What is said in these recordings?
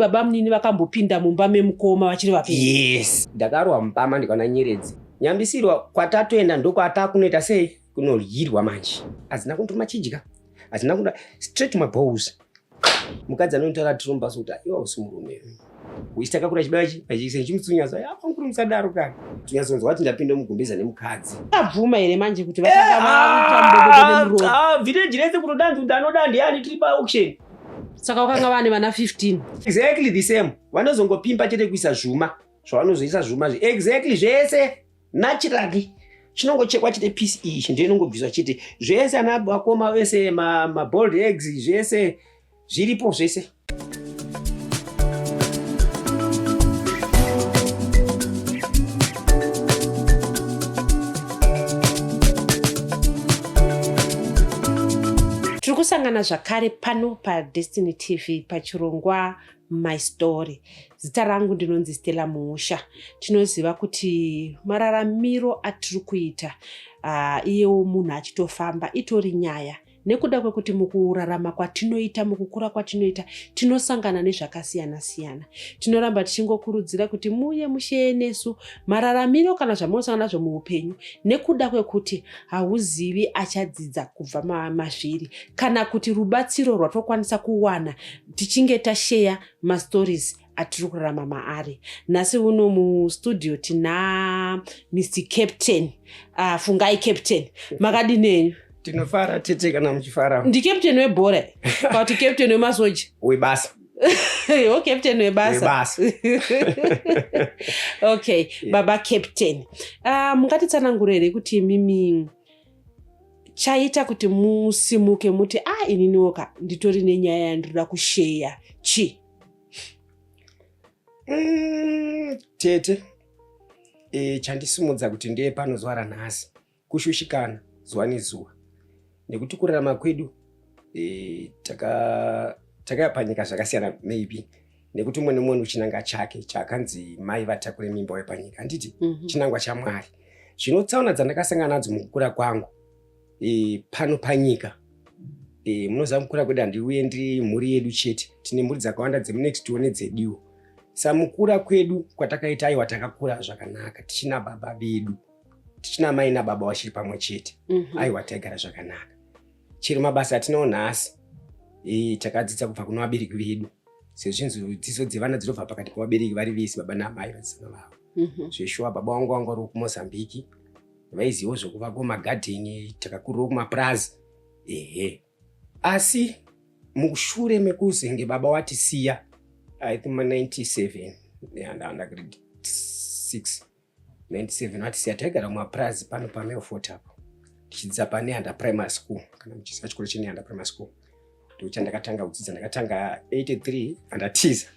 baba munini vakambopinda mumba memukoma vachiri vapenyu. Yes, ndakarwa mupama ndikaona nyeredzi. Nyambisirwa kwatatoenda ndokwatakunoita sei kunoryirwa manje. Hazina kundoma chidya. Hazina kunda straight to my balls. Mukadzi anontaura tiromba sota iwa usimurume. Uisitakakura chibachi pachikise chimutsunyazo yapanguru musadaro kana. Tunyazonzwa kuti ndapinda mugumbeza nemukadzi. Abvuma here manje kuti vatanga mutambo village rese kunodanza ndanoda ndiani tiri pa auction. Saka wakanga vane vana 15. Exactly the same. Vanozongopimba chete kuisa zvuma. Zvavanozoisa zvuma zve. Exactly zvese naturally. Chinongochekwa chete piece ichi ndiye inongobviswa chete. Zvese ana bakoma vese ma boiled eggs zvese zviripo zvese. Tirikusangana zvakare pano paDestiny TV pachirongwa My Story. Zita rangu ndinonzi Stella Muusha. Tinoziva kuti mararamiro atiri kuita iyewo munhu achitofamba itori nyaya. Nekuda kwekuti mukurarama kwatinoita, mukukura kwatinoita, tinosangana nezvakasiyana siyana. Tinoramba tichingokurudzira kuti muye mushe nesu mararamiro kana zvamunosangana nazvo muupenyu. Nekuda kwekuti hauzivi achadzidza kubva mazviri kana kuti rubatsiro rwatokwanisa kuwana tichinge tashare mastories atiri kurarama maari. Nhasi uno mustudio tina Mr. Captain. Fungai Captain. Makadinenyu? Tinofara tete kana muchifara. Ndi captain webhora. Kuti captain wemasoja. Webasa. Yo captain webasa. Okay, yeah. Baba Captain. Mukatitsanangurire kuti mimi chaita kuti musimuke muti ininoka nditori nenyaya yandinoda kushare chi. Tete. Chandisimudza kuti ndiye pano zuva ranhasi. Kushushikana zuva nezuva. Nekuti kurarama kwedu takapanyika zvakasiyana maybe nekuti umwe nemumwe uchinanga chake chakanzi mai vatakure mimba wepanyika handiti chinangwa chaMwari. Zvinotsaona dzandakasangana nadzo mukukura kwangu pano panyika munoziva mukukura kwedu handiuye ndiri mhuri yedu chete, tine mhuri dzakawanda dzemunext door nedzeduwo. Samukura kwedu kwatakaita aiwa takakura zvakanaka tichina baba vedu, tichina mai nababa vachiri pamwe chete. Aiwa taigara zvakanaka. Chero mabasa atinawo nhasi takadzidza kubva kuna vabereki vedu. Dzidzo dzevana dzinobva pakati pavabereki vari vese baba namai vadzina vavo. Zveshuwa baba vangu vanga vari kuMozambique. Vaizivawo zvokuvaka magadheni, takakurirawo kumaplaza. Asi mushure mekuzenge baba watisiya I think 97 and grade 6 97 watisiya taigara kumaplaza pano paMelfort apo. Tichidza pane under primary school kana muchisa chikoro chine under primary school. Ndochandakatanga kudzidza, ndakatanga 83 andatiza.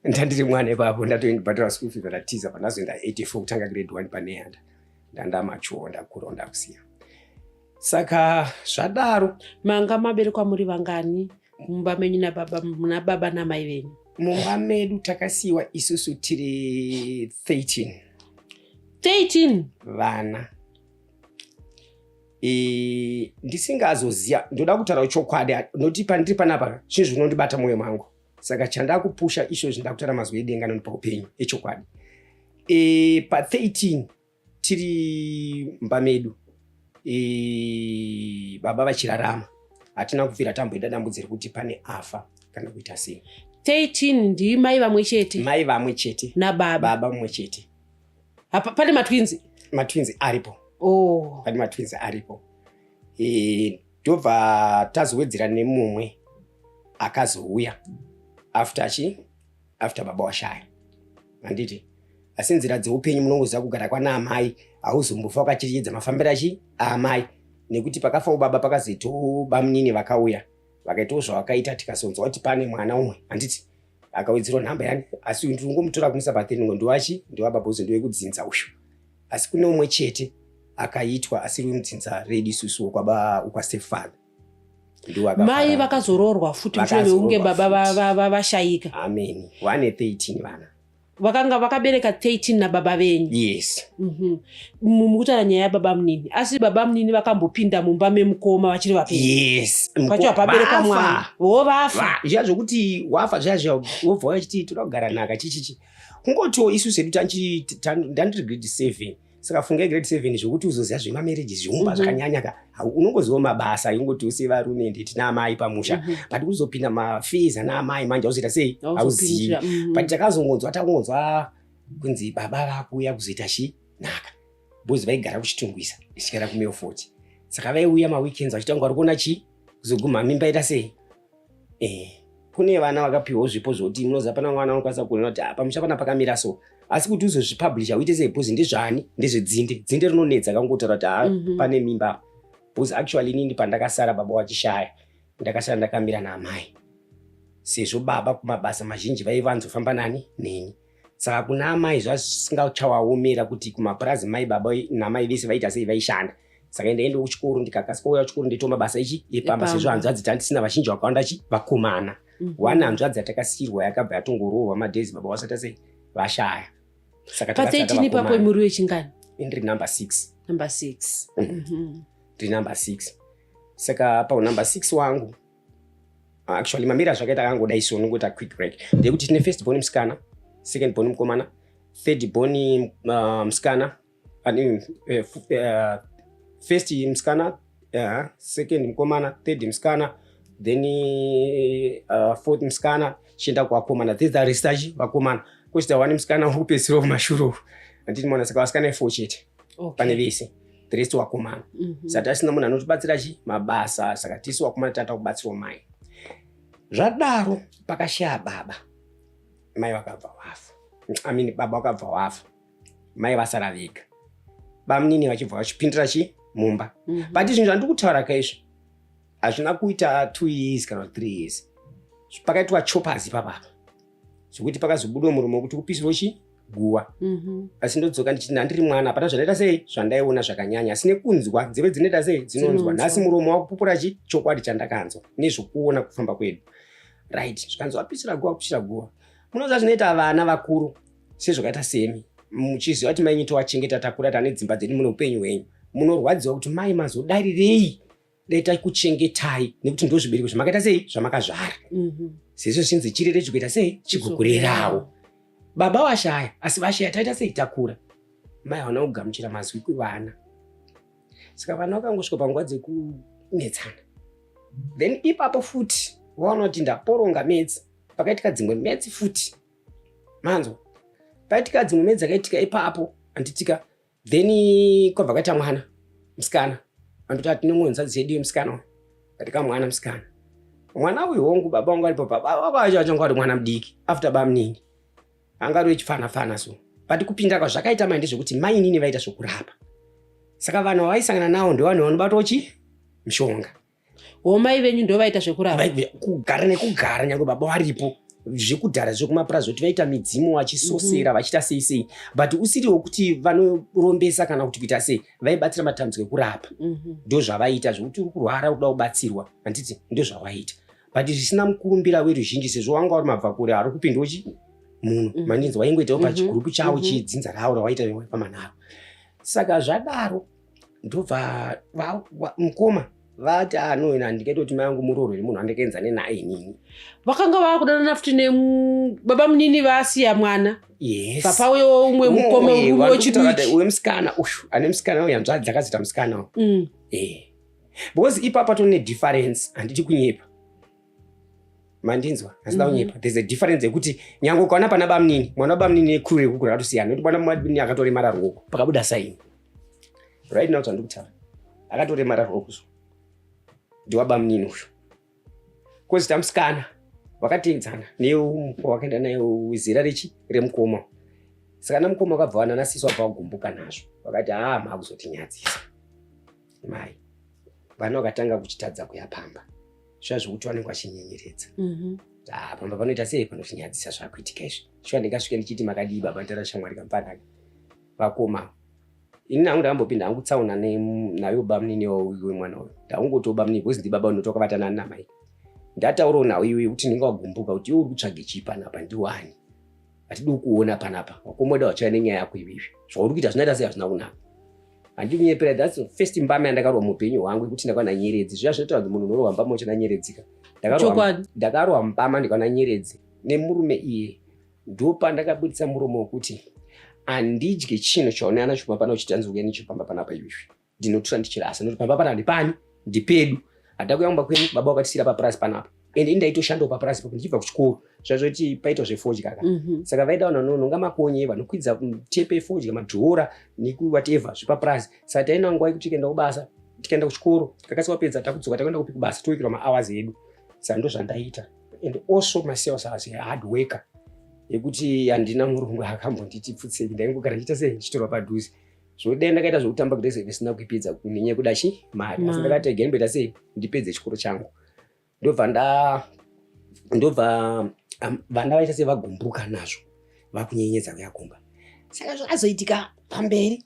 Ndandiri mwana ipapo ndatoendabhadhara school fee ndatiza pandazoenda 84 kutanga grade 1 pane under. Ndandamachuo ndakura ndakusiya. Saka zvadaro manga maberekwa muri vangani mumba menyu nababa namai venyu? Mumba medu takasiyiwa isusu tiri 13. 13 vana. Ndisingazoziya ndoda kutaura chokwadi noti pandiri panapa zvinhu zvinondibata mwoyo mangu. Saka chandakupusha izvo zvindakutaura mazwi edenga nonipa upenyu echokwadi. Pa 13 tiri mumba medu baba vachirarama hatina kubvira tamboenda dambudziro kuti pane afa kana kuita sei. 13 ndi mai vamwe chete? Mai vamwe chete nababa? Baba mumwe chete. Pane matwins? Matwins aripo. Pane matwins aripo. Ndobva tazowedzera nemumwe akazouya after baba washaya. Handiti asi nzira dzeupenyu munongoziva kugara kwana amai hauzombofa wakachiedza mafambira amai nekuti pakafawo baba pakazoitawo bamunini vakauya vakaitawo zvavakaita tikasonzwa kuti pane mwana umwe handiti akawedzerwa nhamba yani asi ndingomutora kumisa patheningo ndowababa ndowekudzinza usho asi kune umwe chete akaitwa asiri wemudzinza redu isusu ukwastepfather. Mai vakazororwa futi mushure mekunge baba vashayika? Amen. 113 vana. vakanga vakabereka 13 nababa venyu. Yes. Mukutaura nyaya yababa munini, asi baba munini vakambopinda mumba memukoma vachiri vapenyu. Yes. Pacho vabereka mwana vafa zviya zvokuti wafa zviya wobva wachiti toda kugara nhaka chichichi kungotiwo isu sedu ndandiri grade 7 saka funga grade 7 zvokuti uzoziva zvemamarriage zviumba zvakanyanya ka unongoziva mabasa ingoti usiva rume ndeti naamai pamusha but kuzopinda mafees anaamai manje auzoita sei auzivi but takangonzwa kunzi baba vakuuya kuzoita chinhaka bhozi vaigara kuchitungwisa ichikara kuMelfort saka vaiuya maweekends vachitanga vari kuona kuzoguma mimba ita sei. Kune vana vakapiwawo zvipo zvokuti munoziva pana mwana unokwanisa kuona kuti pamusha pana pakamira so asi kuti uzozvipublisha uite sei bhozi ndezvani ndezvedzinde rinonetsa kangotaura kuti pane mimba bhozi actually inini pandakasara baba wachishaya ndakasara ndakamira naamai sezvo baba kumabasa mazhinji vaivanzofamba neni saka kuna amai zvazisingachawaomera kuti kumapurazi mai baba namai vese vaita sei vaishanda saka ndaenda kuchikoro ndikakasika uya kuchikoro ndeito mabasa epamba sezvo hanzvadzi tandisina vazhinji vakawanda vakomana one hanzvadzi atakasiyirwa yakabva yatongoroorwa madhezi baba vasata sei vashaya saka pa13 papo muri wechingani ndiri number 6 ndiri number 6 saka number 6 wangu actually mamira zvakaita akangodai so nongota quick break ndekuti tine first born musikana, second born mukomana, third born musikana, first musikana, second mukomana, third musikana, then fourth musikana, chienda kuvakomana, third aristachi vakomana, kuchita one musikana ukupedzisira kumashuro handiti mona saka vasikana 4 chete pane vese the rest vakomana. Saka tasina munhu anotibatsira mabasa saka tisu vakomana tata kubatsirawo mai. Zvadaro pakashaya baba, mai vakabva vafa. Baba vakabva vafa, mai vasara vega. Bamunini vachibva vachipindira mumba. But zvinhu zvandiri kutaura kaizvo hazvina kuita 2 years kana 3 years. Pakaitwa choppers ipapa zvokuti pakazobudwa muromo wekuti kupisirwa guwa. Asi ndodzoka ndichiti ndandiri mwana apana zvandaita sei zvandaiona zvakanyanya asi nekunzwa nzeve dzinoita sei dzinonzwa. Nhasi muromo wakupupura chokwadi chandakanzwa nezvokuona kufamba kwedu. Right, zvikanzi wapisira guwa. Munoziva zvinoita vana vakuru sezvakaita semi muchiziva kuti mai towachengeta takura tane dzimba dzedu muno upenyu hwenyu munorwadziwa kuti mai mazodarirei daita kuchengetai nekuti ndozvibereko zvamakaita sei zvamakazvara. Sezvo zvinzi chirere chikuita sei chikukurerawo. Baba washaya asi vashaya taita sei takura. Mai hawana kugamuchira mazwi kuvana saka vana vakangosvika panguva dzekunetsana. Then ipapo futi waona kuti ndaporonga medzi pakaitika dzimwe medzi futi manzwa paitika dzimwe medzi dzakaitika ipapo anditika then kwabva kaita mwana musikana andoti ati nemwenzazi yedu yemusikana katika mwana musikana mwana uyu hongu baba wangu alipo baba wakachanga ari mwana mudiki after bamunini anga ari echifana so but kupinda kwazvakaita mai ndezvekuti mai nini vaita zvokurapa saka vanhu vaisangana navo ndevanhu vanobatawo mushonga. Mai venyu ndo vaita zvekurapa kugara nekugara nyange baba varipo zvekudhara zvekumapurazi kuti vaita midzimu vachisosera vachita sei but usiriwo kuti vanorombesa kana kuti kuita sei vaibatsira matambudziko ekurapa ndo zvavaita zvokuti uri kurwara kuda kubatsirwa handiti ndo zvavaita but zvisina mukurumbira weruzhinji sezvo wanga uri mabvakure ari kupindawo munhu maninzi waingoitawo pachigrupu chavo chidzinza ravo ravaita pamanharo. Saka zvadaro ndobva mukoma vati anoina ndikaita kuti mai angu murorwe munhu andikaenzane naye nini. Vakanga vakudanana futi baba munini vasiya mwana. Yes. Papa uyo umwe mukoma wechidiki uyo musikana uyu ane musikana uyu hanzvadzi dzakazita musikana uyu. Because ipapa tone difference handiti kunyepa. Mandinzwa hasida kunyepa. There's a difference yekuti nyange ukaona pana bamunini mwana wabamunini ekuru ekukura atosiyana noti mwana wabamunini akatoremara ruoko pakabuda saini. Right now tandikutaura akatoremara ruoko ndiwabamunini uyu kozita musikana wakatedzana wakaenda naye zera remukoma saka namukoma wakabva wananasiswa bva wagumbuka nazvo wakati maakuzotinyadzisa mai vana vakatanga kuchitadza kuyapamba zviya zvokuti vanenge vachinyenyeredza pamba panoita sei panotinyadzisa zvakuitika izvi shuwa ndingasvike ndichiti makadii baba ndara shamwari kamfanaka vakoma ini nangu ndakambopinda hangu tsauna nayo bamunini wemwana uyu ndaungotiwo bamunini because ndi baba unotoka vatanani namai ndataurawo nawo iwe kuti ndinga wagumbuka kuti iwe uri kutsvage chipi panapa ndiwani atidi kuona panapa wakomoda wacha nenyaya yako ivivi zvauri kuita zvinoita sei hazvina kunaka handidi kunyepera. That's the first mbama yandakarwa muupenyu hwangu kuti ndakaona nyeredzi. Zviya zvinoita kuti munhu unorwa mbama uchina nyeredzika. Ndakarwa mbama ndikaona nyeredzi nemurume iye. Ndopa ndakabuditsa muromo wekuti handidye chinhu chaona nacho pamba uchitanzwa nicho pamba panapa ivivi. Ndinotura ndichirasa nokuti pamba pana ndipani ndipedu. Hatakuya kumba kwenyu baba wakatisira paprasi panapa. Ende ndaitoshandawo paprasi papo ndichibva kuchikoro. Zvazvoti paitwa zvefoji kaka. Saka vaitaona nonga makonye vanokwidza kutepe foji madhora neku whatever zvipaprasi. Saka taina nguva yekuti tikaenda kubasa, tikaenda kuchikoro, takasiwapedza takudzoka takaenda kupi kubasa toikira ma-hours edu. Saka ndo zvandaita. And also myself as a hard worker. Yekuti handina murungu akambonditi pfutsei ndaingogara ndichita sei ndichitorwa padhuze. Zvodai ndakaita zvekutamba kudai zvisina kuipedza kunenyaya yekuda mari. Asi ndakati again beta sei ndipedze chikoro changu. Ndobva vana vaita sevagumbuka nazvo vakunyenyedza kuyakumba. Saka zvazoitika pamberi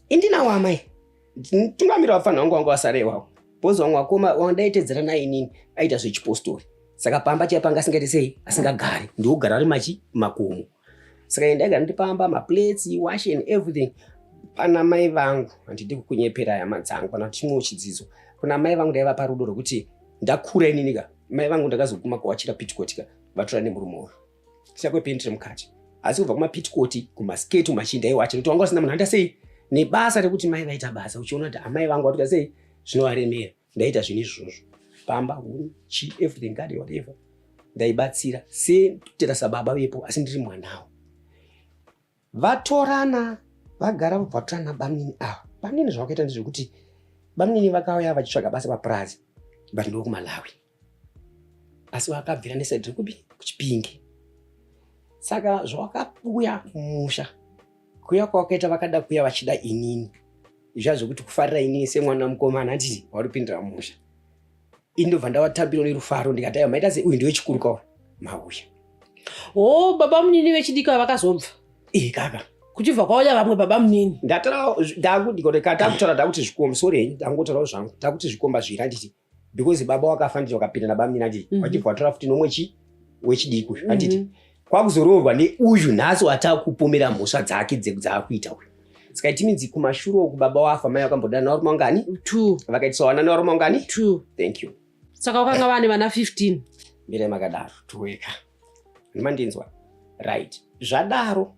indinawo amai tungamira wafanira wangu wasara iwawo bhozi wangu wakoma wandaitedzera naye inini aita zvechipostori. Saka pamba chaipanga asingati sei asingagari ndiogara ari makomo. Saka ndagara ndipamba maplates wash and everything. Pana mai vangu handidi kukunyepera hama dzangu kana chimwe chidzidzo. Kuna mai vangu ndaiva parudo rwekuti ndakura ininika mai vangu ndakazoguma kuwachira pitikotika vatora nemurume uyu siyakwependere mukati. Asi kubva kumapitikoti kumasketi machinda iwacho kuti wanga usina munhu anda sei nebasa rekuti mai vaita basa uchiona kuti amai vangu vatuka sei zvinovaremera. Ndaita zvinhu izvozvo pamba uchi everything gadi whatever ndaibatsira sekutera sababa vepo asi ndiri mwanawo. Vatorana vagara vatorana bamini ava panini zvavakaita ndezvekuti bamini vakauya vachitsvaga basa paprazi but ndo kuMalawi. Asi vakabvira nesaidhi rekupi kuChipinge. Saka zvakabuya musha kuya kwakaita vakada kuya vachida inini zvazvokuti kufarira inini semwana mukomana nditi waripindira musha. Indobva ndavatambiro nerufaro ndikati aiwa maita sei uyu ndiwe chikuru kwauri mauya. Oh, baba munini vechidika vakazobva. Kaka kuchibva kwauya vamwe baba munini. Ndatara ndakudikorekata takutaura ndakuti zvikomba sorry ndangotaurawo zvangu takuti zvikomba zvira nditi because baba wakafa nditi wakapinda nababa munini nditi wachibva watora futi nomwe wechidiki nditi kwakuzororwa neuyu nhasi watakupomera mhosva dzake dzaakuita uyu. Saka itimidzi kumashuro kubaba wafa mai wakambodana narume wangani 2 vakaitisa wana narume wangani 2. Thank you. Saka wakanga vane vana 15 mira makadaro tuweka ndimandinzwa right zvadaro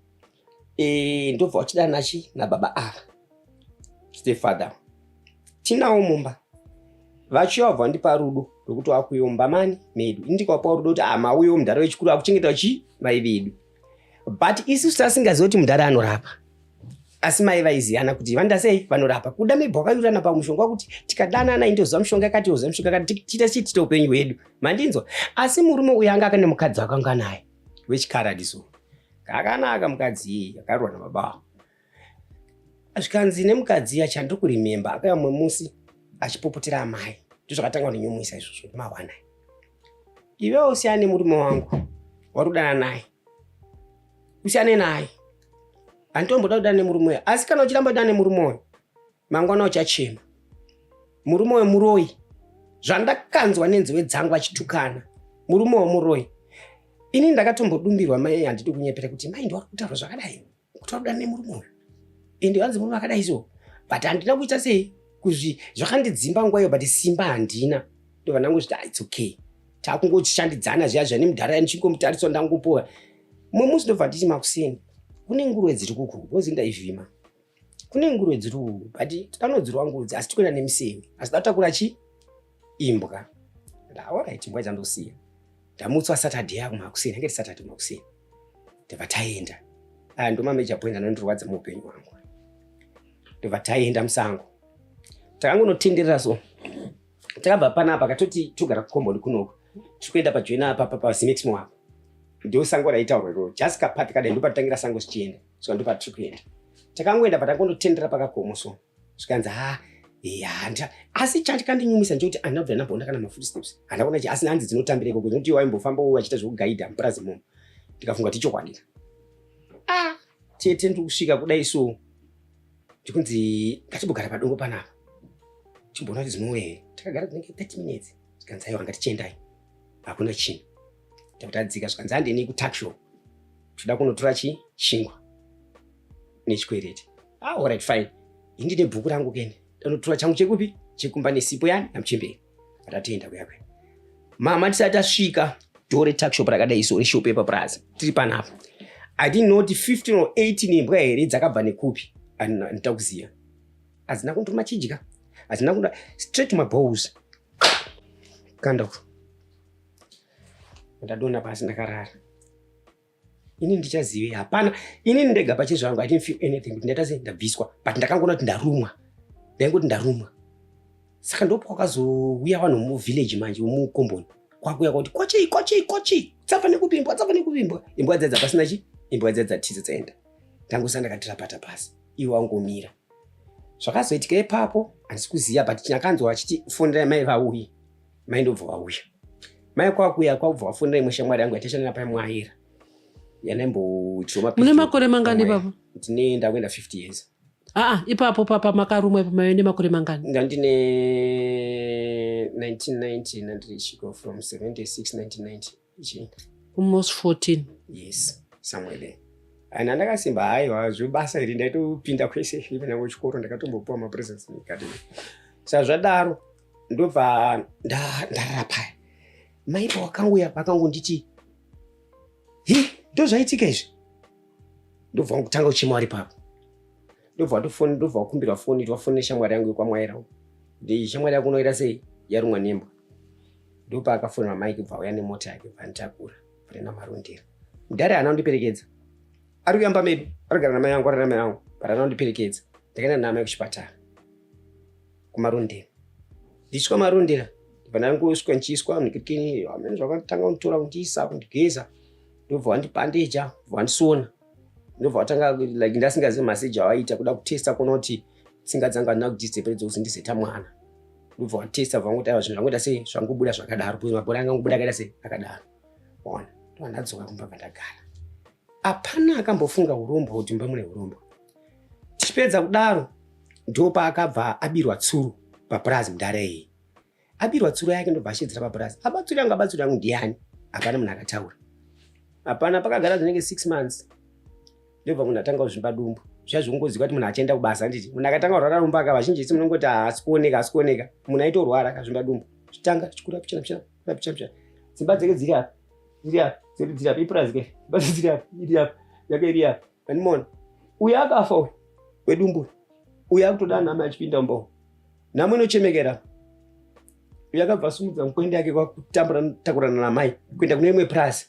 ndobva wachidana nachi nababa ava stepfather tinawo mumba vachiwabva ndipa rudo rwekuti wakuyomba mani medu indikapa rudo kuti mauyo mudhara wechikuru akuchengeta chi mai vedu but isusu tasingazivi kuti mudhara anorapa asi mai vaiziyana kuti vanda sei vanorapa kuda mebva wakanyurana pamushonga kuti tikadanana indoziva mushonga yakati yoziva mushonga yakati tiita chitita upenyu hwedu mandinzwa. Asi murume uyu anga akane mukadzi wakanga naye wechikaradiso kakanaka mukadzi akarwa nababa zvikanzi nemukadzi achandi kurimemba akauya mumwe musi achipopotera amai ndozvakatanga kunyumwisa izvozvo mawana iwewo usiyane murume wangu warudana naye usiyane naye handitomboda kudana nemurume uyo asi kana uchiramba kudana nemurume uyo mangwana uchachema. Murume uyo muroi zvandakanzwa nenzeve dzangu achitukana murume uyo muroi. Ini ndakatombodumbirwa mai handidi kunyepera kuti mai ndiwari kutaura zvakadai kuti warudana nemurume uyo ende wanzi murume akadai so but handina kuita sei zvakandidzimba nguva iyo but simba handina ndobva ndangochiti it's okay takungoshandidzana zviya zvani mudhara ndichingomutariswa ndangopoa. Mumwe musi ndobva nditi makuseni kune nguruve dziri kuku bozi ndaivhima kune nguruve dziri kuku but tanodzirwa ngudzi asi tikuenda nemiseve asi tatakura imbwa alright mbwa dzandosiya ndamutswa Saturday yakumakuseni angeti Saturday makuseni ndobva taenda ndo mameja point anondirwadza muupenyu hwangu. Ndobva taenda musango takangonotenderera so takabva panapa katoti togara kukomboni kunoko tikuenda pajoina apa pasimeximo apa ndio sango raitaurwa ro just kapati kadai ndopatangira sango chichienda saka ndopa tiri kuenda takangoenda patakondotendera pakakomo so zvikanzi asi chandikandinyumisa nje kuti andabva nambona kana mafootsteps andaona chi asina hanzi dzinotambireko kuti waimbofamba wachita zvekugaidha mupurazi momo ndikafunga tichokwadi tete ndikusvika kudai so ndikunzi ngatimbogara padongo panapa chimboona kuti zvinowere takagara kunenge 30 minutes zvikanzi aiwa ngatichiendai hakuna chinhu takutadzika zvikanzi handeni kutakishow toda kunotora chingwa nechikwereti. Alright fine. Indine bhuku rangu kene. Ndanotora changu chekupi? Chekumba nesipo yani namuchemberi. Atatienda kuyakwe. Mama tisati asvika dore tuckshop rakadai iso reshopu yepaPlaza. Tiri panapo. I didn't know kuti 15 or 18 imbwa here dzakabva nekupi. Andita kuziya. Hazina kundoma chidya. Hazina kunda straight to my balls. Kanda ku. Ndadona pasi ndakarara. Ini ndichazive hapana. Ini ndega pachizvo wangu I didn't feel anything. Ndata sei ndabviswa. But ndakangona kuti ndarumwa. Ndangoti ndarumwa. Saka ndopo kwakazouya vanhu muvillage manje mukomboni. Kwakuya kuti kochi. Tsapa nekupimbwa. Imbwa dzadza pasina chi? Imbwa dzadza tizi dzaenda. Ndangosanda ndakatirapata pasi. Iwe wangomira. Zvakazoitika ipapo handisi kuziya but chinakanzwa achiti fonera mai vauya. Mai ndobva vauya. Mai kwakuya kwabva wafonera imwe shamwari yangu yatashana pamwaira. Yanemboitirwa mapicha. Mune makore mangani baba? Ndine ndakuenda 50 years. Ipapo papa makarumwa ipo mayo makore mangani? Ndine 1990 nandichiko from 76 1990. Almost 14. Yes, somewhere there. And ndakasimba haiwa zvibasa iri ndaitopinda kwese ivena kuchikoro ndakatombopuwa mapresents nikati. Zvadaro ndobva ndarapa. Maipo wakangouya pakangonditi ndozvaitika izvi. Ndobva kutanga uchimwari papo. Ndobva kukumbirwa foni twafone shamwari yangu yekwamwaira. Ndi shamwari yako unoita sei? Yarumwa nembwa. Ndopa akafonera Mike kubva uya nemota yake vanditakura. Varina marondera. Mudhari haana kundiperekedza. Ari kuyamba maybe. Arigara namai yangu, arina mai yangu. Parana kundiperekedza. Ndakaenda namai kuchipatara. Kumarondera. Ndichisvika marondera. Ndikangosvika nchiswa ndikitini amene zvakatanga kunditora kundiisa kundigeza. Ndobva wandibandeja, wandisona. Ndobva watanga like ndasingazivi maseji awaita kuda kutesta kuona kuti tsinga dzangu handina kudzidzepedza kuti ndizeta mwana. Ndobva watesta vangoti aiwa zvinhu zvangoita sei zvangobuda zvakadaro kuti mabhora anga angobuda akaita sei akadaro. Ona ndandadzoka kumba kwandagara. Hapana akambofunga urombo kuti mba mune urombo. Tichipedza kudaro ndopa akabva abirwa tsuru paPlaza mudhara iyi. Abirwa tsuru yake ndobva ashidzira paPlaza. Abatsuri yangu ndiani? Hapana munhu akataura. Hapana pakagara zvinenge 6 months. Ndobva munhu atanga kuzvimba dumbu. Zvazvongoziva kuti munhu achienda kubasa nditi. Munhu akatanga kurwara dumbu akavazhinji isi munongoti haasi kuoneka. Munhu aitorwara akazvimba dumbu. Chitanga chikura pichana. Dzimba dzake dziri apa. Dziri apa iPlaza ke. Basi dziri apa. Iri apa. Yake iri apa. Andimona. Uya akafa wedumbu. Uya kutoda nama achipinda mbo. Namo inochemekera. Uya akabva sumudza mukwende yake kwakutakurana namai kuenda kune imwe Plaza.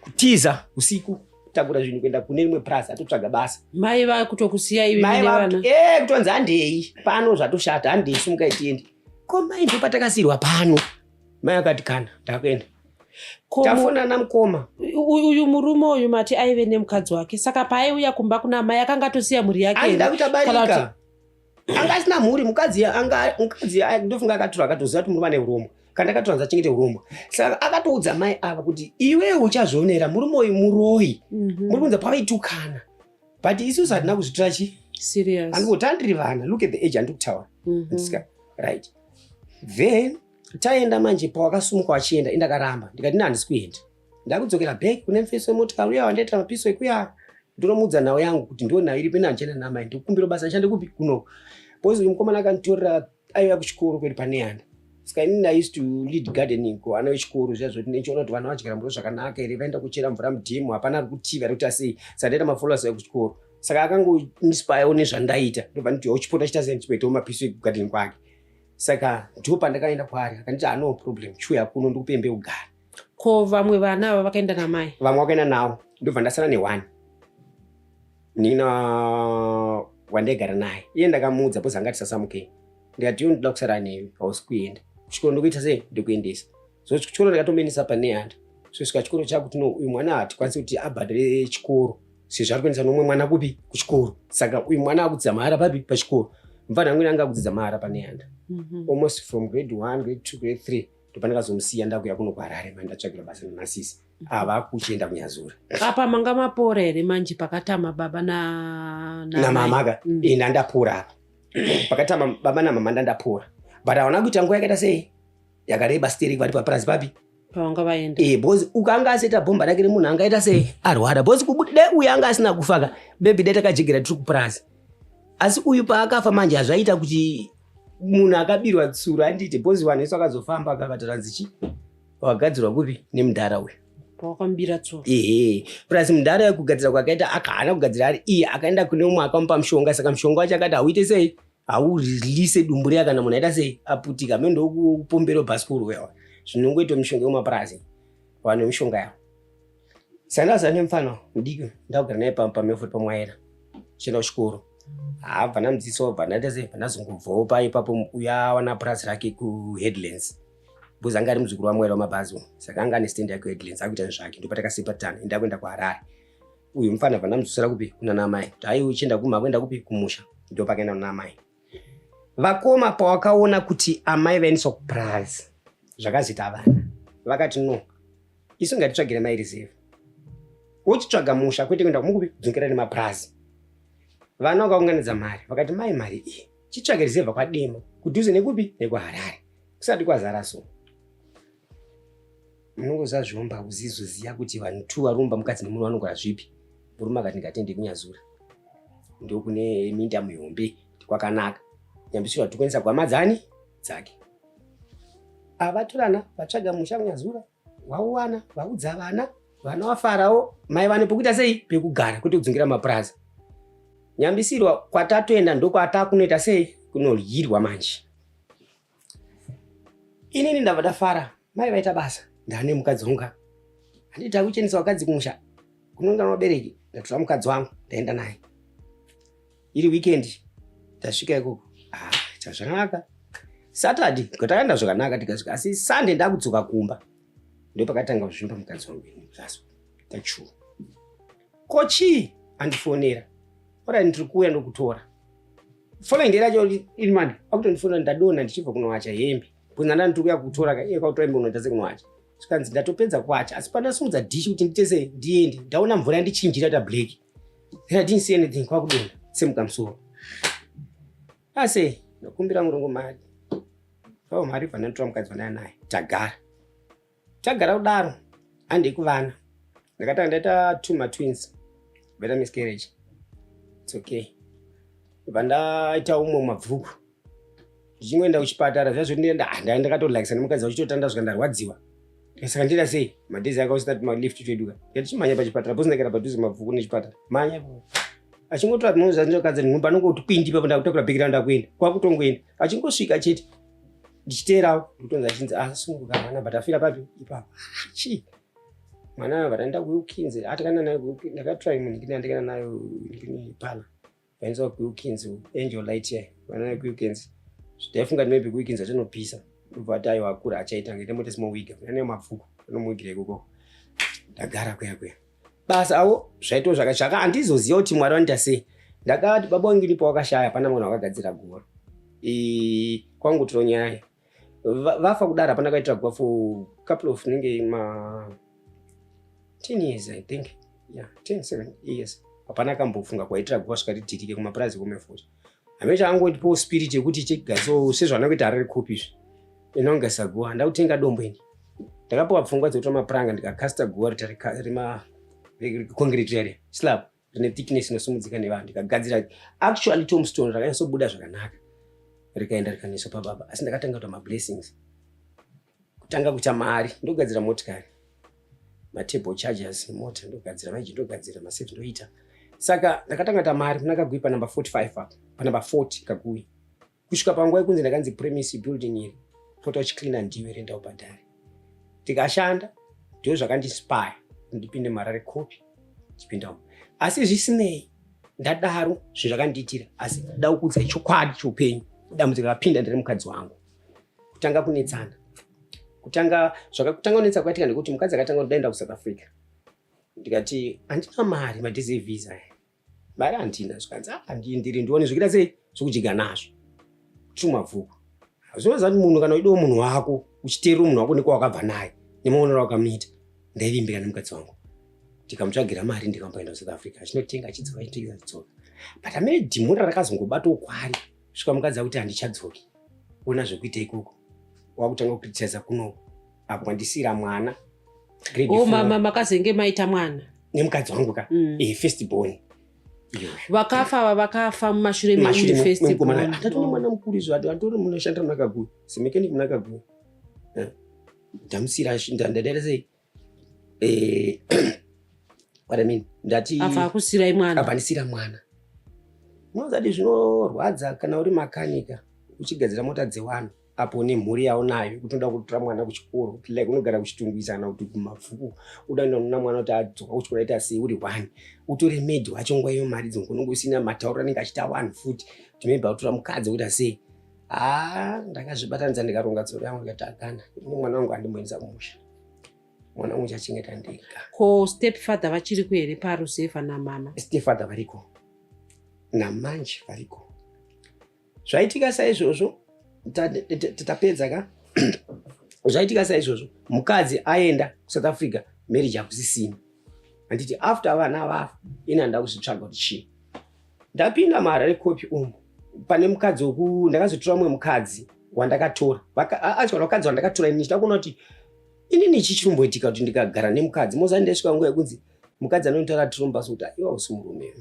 Kutiza usiku takura zvinhu kuenda kune imwe Plaza atotsvaga basa. Mai vakutokusiya iwe nevana? Kutonzi handei pano zvatoshata handei simuka itiende. Ko mai ndo patakasirwa pano. Mai akati kana ndakaenda. Tafona namukoma. Uyu murume uyu mati aive nemukadzi wake. Saka paaiuya kumba kuna mai akanga atosiya mhuri yake. Aida kuita barika. Anga asina mhuri mukadzi ndofunga akatora akatoziva kuti murume ane urombo. Kana akatoranza chingete urombo. Saka akatoudza mai ava kuti iwe uchazvionera murume uyu muroyi. Muri kunza pavaitukana. But isusu hatina kuzvitora chi? Serious. Andingoti handiri vana. Look at the age andikutaura. Right. Then taenda manje pawakasumuka wachienda indakaramba. Ndikati handisi kuenda. Ndakudzokera back kune mufeso wemotikari uya wandaita mapiso ekuya. Ndonomudza nawo yangu kuti ndiona iri pena ndichenda namai ndikukumbira basa nshande kupi kuno. Boys mukomana akanditorera aiva kuchikoro kweri paneyanda. Saka inini I used to lead gardening ko ana wechikoro zvazvo ndichiona kuti vana vadyara mvura zvakanaka ere vaenda kuchera mvura mudhimu hapana ari kutiva kuti sei sandaita mafollowers ekuchikoro. Saka akangoinspire nezvandaita ndobva nditi uchipota chita sei ndichizoitawo mapiso ekugardening kwake. Saka ndipo pandakaenda kwaari akanditi no problem chuya kuno ndikupembe ugara. Ko vamwe vana ava vakaenda namai? Vamwe vakaenda nawo ndobva ndasara ne1. Nina wandaigara naye iye ndakamuudza bhozi anga tisasamuke ndikati iwe ndoda kusara newe hausi kuenda kuchikoro ndokuita sei ndikuendesa so chikoro ndakatomuendesa panehanda so svika chikoro chakuti no uyu mwana hatikwanisi kuti abhadhare chikoro sezvo ari kuendesa nomwe mwana kupi kuchikoro saka uyu mwana akudzidza mahara papi pachikoro mufana amweni anga akudzidza mahara panehanda almost from grade 1 grade 2 grade 3 ndopandakazomusiya ndakuya kuno kuHarare mandatsvagira basa namasisi ava kuchienda kunyazura. Apa manga mapora ere manje pakatama baba na mama ka ndandapora apa. Pakatama baba na mama ndandapora. But hawana kuita nguva yakaita sei? Yakareba steri vari paPlaza papi pavanga vaenda bhozi ukanga aseta bhomba rake remunhu angaita sei arwara bhozi kubude uyu anga asina kufaka bebi dai takajigera tiri kupurazi asi uyu paakafa manje hazvaita kuti munhu akabirwa tsuro anditi bhozi wanesu akazofamba akavataranzichi wagadzirwa kupi nemudhara uyu pawakambira tsuro plus mudhara wekugadzira kwakaita akaana kugadzira ari iye akaenda kune umwe akamupa mushonga saka mushonga wacho akati hauite sei haurilise dumbu riya kana munhu aita sei aputika mendokupombero bhasikoro yawa zvinongoita mishonga yemapurazi wane mishonga yawo sandaza nemufano mudiki ndakugara naye pamefuti pamwaira chienda kuchikoro bva namudziso bva ndaita sei bva ndazongobvawo paipapo uyawana purazi rake kuheadlands bhozi anga ari muzukuru wamwaira wamabhazi saka anga ane stendi yake kuheadlands akuita zvake ndopatakasipatana enda kuenda kuharare uyu mufana bva ndamudzosera kupi kuna namai kuti ai uchienda kumha kuenda kupi kumusha ndopakaenda kuna namai vakoma pawakaona kuti amai vaendeswa kupurazi zvakazita vana vakati no isu ngatitsvagire mai reserve uchitsvaga musha kwete kuenda kumukupi kudzokera nemapurazi vana vakaunganidza mari vakati mai mari iyi chitsvage reserve kwademo kudhuze nekupi nekuharare kusati kwazara so munongoziva zviomba uzizoziya kuti vanhu tu varumba mukadzi nemunhu vanogara zvipi murume akati ngatende kunyazura ndokune minda muhombe kwakanaka nyambisirwa tikwanisa gwamadzani dzake avatorana vatsvaga musha munyazura wauwana vaudza vana vana vafarawo mai vane pokuita sei pekugara kwete kudzongera mapurazi nyambisirwa kwatatoenda ndokwatakunoita sei kunoryirwa manje inini ndabva ndafara mai vaita basa ndane mukadzi wangu handiti akuchenesa vakadzi kumusha kunongana vabereki ndatora mukadzi wangu ndaenda naye iri wikendi tasvika ikoko chazvakanaka Saturday kwatakaenda zvakanaka tikasvika asi Sunday ndakudzoka kumba ndopakatanga kuzvimba mukadzi wangu zaso tachu kochi andifonera ora ndiri kuuya ndokutora following day racho iri mani akutondifonera ndadona ndichibva kunowacha hembe bvunza ndandiri kuuya kutora iye kwautora hembe unoita sekunowacha svikanzi ndatopedza kuwacha asi pandasimudza dhishi kuti ndiite sei ndiende ndaona mvura yandichinjira ta black then I didn't see anything kwakudonha semukamusoro asi ndakumbira murungu mari mari bva ndandotora mukadzi wandaya naye tagara kudaro handei kuvana ndakatanga ndaita 2 twins better miscarriage it's okay bva ndaita umwe mabvuku ndichingoenda kuchipatara zvazvo ndakatolakisa nemukadzi wachitotanda zvika ndarwadziwa saka ndida sei madhezi akausina malift tweduka ndichimhanya pachipatara bhozi ndakaenda padhuze mabvuku nechipatara manya achingotora zvinozvandinokadza ndinumba nongoti kwindi ipapo ndakutakura bheki rao ndakuenda kwakutongoenda achingosvika chete ndichiteerawo ndotonza achinzi asunguka mwana bhatafira papi ipapo chi mwana bhataenda kuukinzi atakana nayo ndakatrai munhu ndikaenda nayo pala vaenza kuukinzi angel light yayo vana nayo kuukinzi ndaifunga maybe kuukinzi atinopisa ndobva ati aiwa akura achaita ngete mote simowiga nayo mapfuko anomuwigira ikoko ndagara kweya basa awo zvaito zvakashaka handizoziva kuti mwari wanoita sei ndakati baba wangu ndipo wakashaya pana munhu akagadzira guwa kwangu tiro nyaya vafa kudara hapana kaitira guwa for couple of ninge 10 years I think 7 years hapana kambofunga kwaitira guwa svikati tirike kumapurazi kumefuta amecha angu ndipo spirit yekuti chegaso sezvanokuita harari kopizve inongesa guwa ndakutenga dombo ini ndakapiwa pfungwa dzekutora mapuranga ndikakasta guwa rima concrete area slab rine thickness inosumudzika nevanhu ndikagadzira actually tombstone rakanyatsobuda zvakanaka rikaenda rikaniswa pababa asi ndakatanga kuita mablessings kutanga kuita mari ndogadzira motikari matable chargers mota ndogadzira maiji ndogadzira masefi ndoita saka ndakatanga kuita mari kunakagui panumber 45 apa panumber 40 kagui kusvika panguva yekunzi ndakanzi premise building iri pota uchicleana ndiwe renda ubhadhari tikashanda ndio zvakandispire ndipinde marare kopi chipinda asi zvisinei ndadaro zvinhu zvakandiitira asi da kukudza chokwadi choupenyu dambudziko rakapinda ndiri mukadzi wangu kutanga kunetsana kutanga kunetsa kwaitika ndekuti mukadzi akatanga kudaenda kuSouth Africa ndikati handina mari madhizi evisa mari handina zvikanzi ndiri ndione zvokuita sei zvokujiga nazvo tiri mabvuku zvinoziva kuti munhu kana uidiwo munhu wako uchiteerera munhu wako nekwawakabva naye nemaonero akamuita ndaivimbira nemukadzi wangu ndikamutsvagira mari ndikamboenda kuSouth Africa achinotenga achidzoka achidzoka but amene dhimura rakazongobatawo kwari svika mukadzi akuti handichadzoki ona zvekuita ikoko wakutanga kukriticiza kunoko akupandisira mwana mama makazenge maita mwana nemukadzi wangu ka first born vakafa mumashure meuri first born atatoona mwana mukuru izvo atori munoshanda munakaguya semechanic munakaguya ndamusira ndadaita sei what I mean ndati akusira mwana apandisira mwana unozati zvinorwadza kana uri makanika uchigadzira mota dzewanhu apo nemhuri yawo nayo kutoda kutora mwana kuchikoro kuti like unogara kuchitungwisana kuti kumabvuku udanona mwana kuti adzoka kuchikoro aita sei uri 1 utore maid wacho nguva iyo mari dzingonongo usina matauro anenge achita 1 futi timebva kutora mukadzi kuti sei ndakazvibatanidza ndikaronga tsoro yangu ikati akana mwana wangu andimboendesa kumusha mwana wangu chachengeta ndega ko step father vachiri kuhere paruseva namama step father variko namanje variko zvaitika saizvozvo tatapedza ka zvaitika saizvozvo mukadzi aenda kuSouth Africa marriage hakusisina handiti after vana vafa ina ndanda kuzvitsvaga kuti chii ndapinda maHarare kopi pane mukadzi ndakazotora mumwe mukadzi wandakatora atya mukadzi wandakatora ini chitakuona kuti inini chichiromboitika kuti ndikagara nemukadzi mozandesvika nguva yekunzi mukadzi anotaura tirombaso kuti iwa usimurume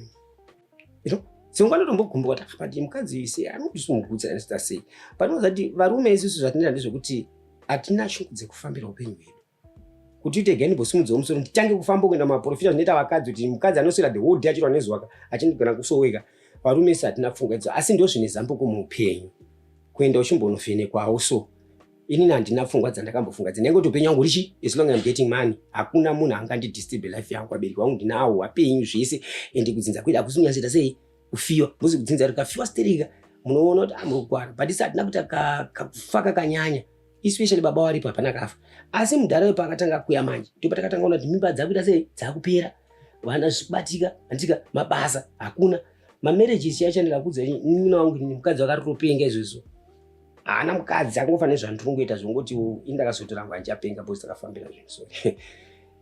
singwanotombogumbuka kuti pati mukadzi ise anodisumugutsa anosita sei panozati varume isusu zvatinoita ndezvekuti hatina shungu dzekufambira upenyu hwedu kuti uite gainibhosimudzi womusoro nditange kufamba kuenda mumaprofita zvinoita vakadzi kuti mukadzi anoswera the whole day achirwa nezuva achindigona kusoweka varume isi hatina pfungwa idzo asi ndo zvine zambuko muupenyu kuenda uchimbonofenekwawo so inini handina pfungwa dzandakambofunga dzinenge upenyu wangu richi as long as I'm getting money hakuna munhu angandidisturb life yangu abereki vangu ndinawo apenyu zvese ende kudzinza kuita akusinyazita sei kufiwa muzi kudzinza rikafiwa sterika munoona kuti amurukwana but isi hatina kuti kakufa kakanyanya especially baba waripo hapana kafa asi mudhara wepo akatanga kuya manje topatakatanga kuona kuti mimba dzakuita sei dzakupera vana zvikubatika handika mabasa hakuna mamarriages chiyachanira kudza nina wangu ni mukadzi wakatopenga izvozvo haana mukadzi akangofanira zvandirongoita zvongoti indakazotora ngwanje apenga bosi takafambira zvinhu so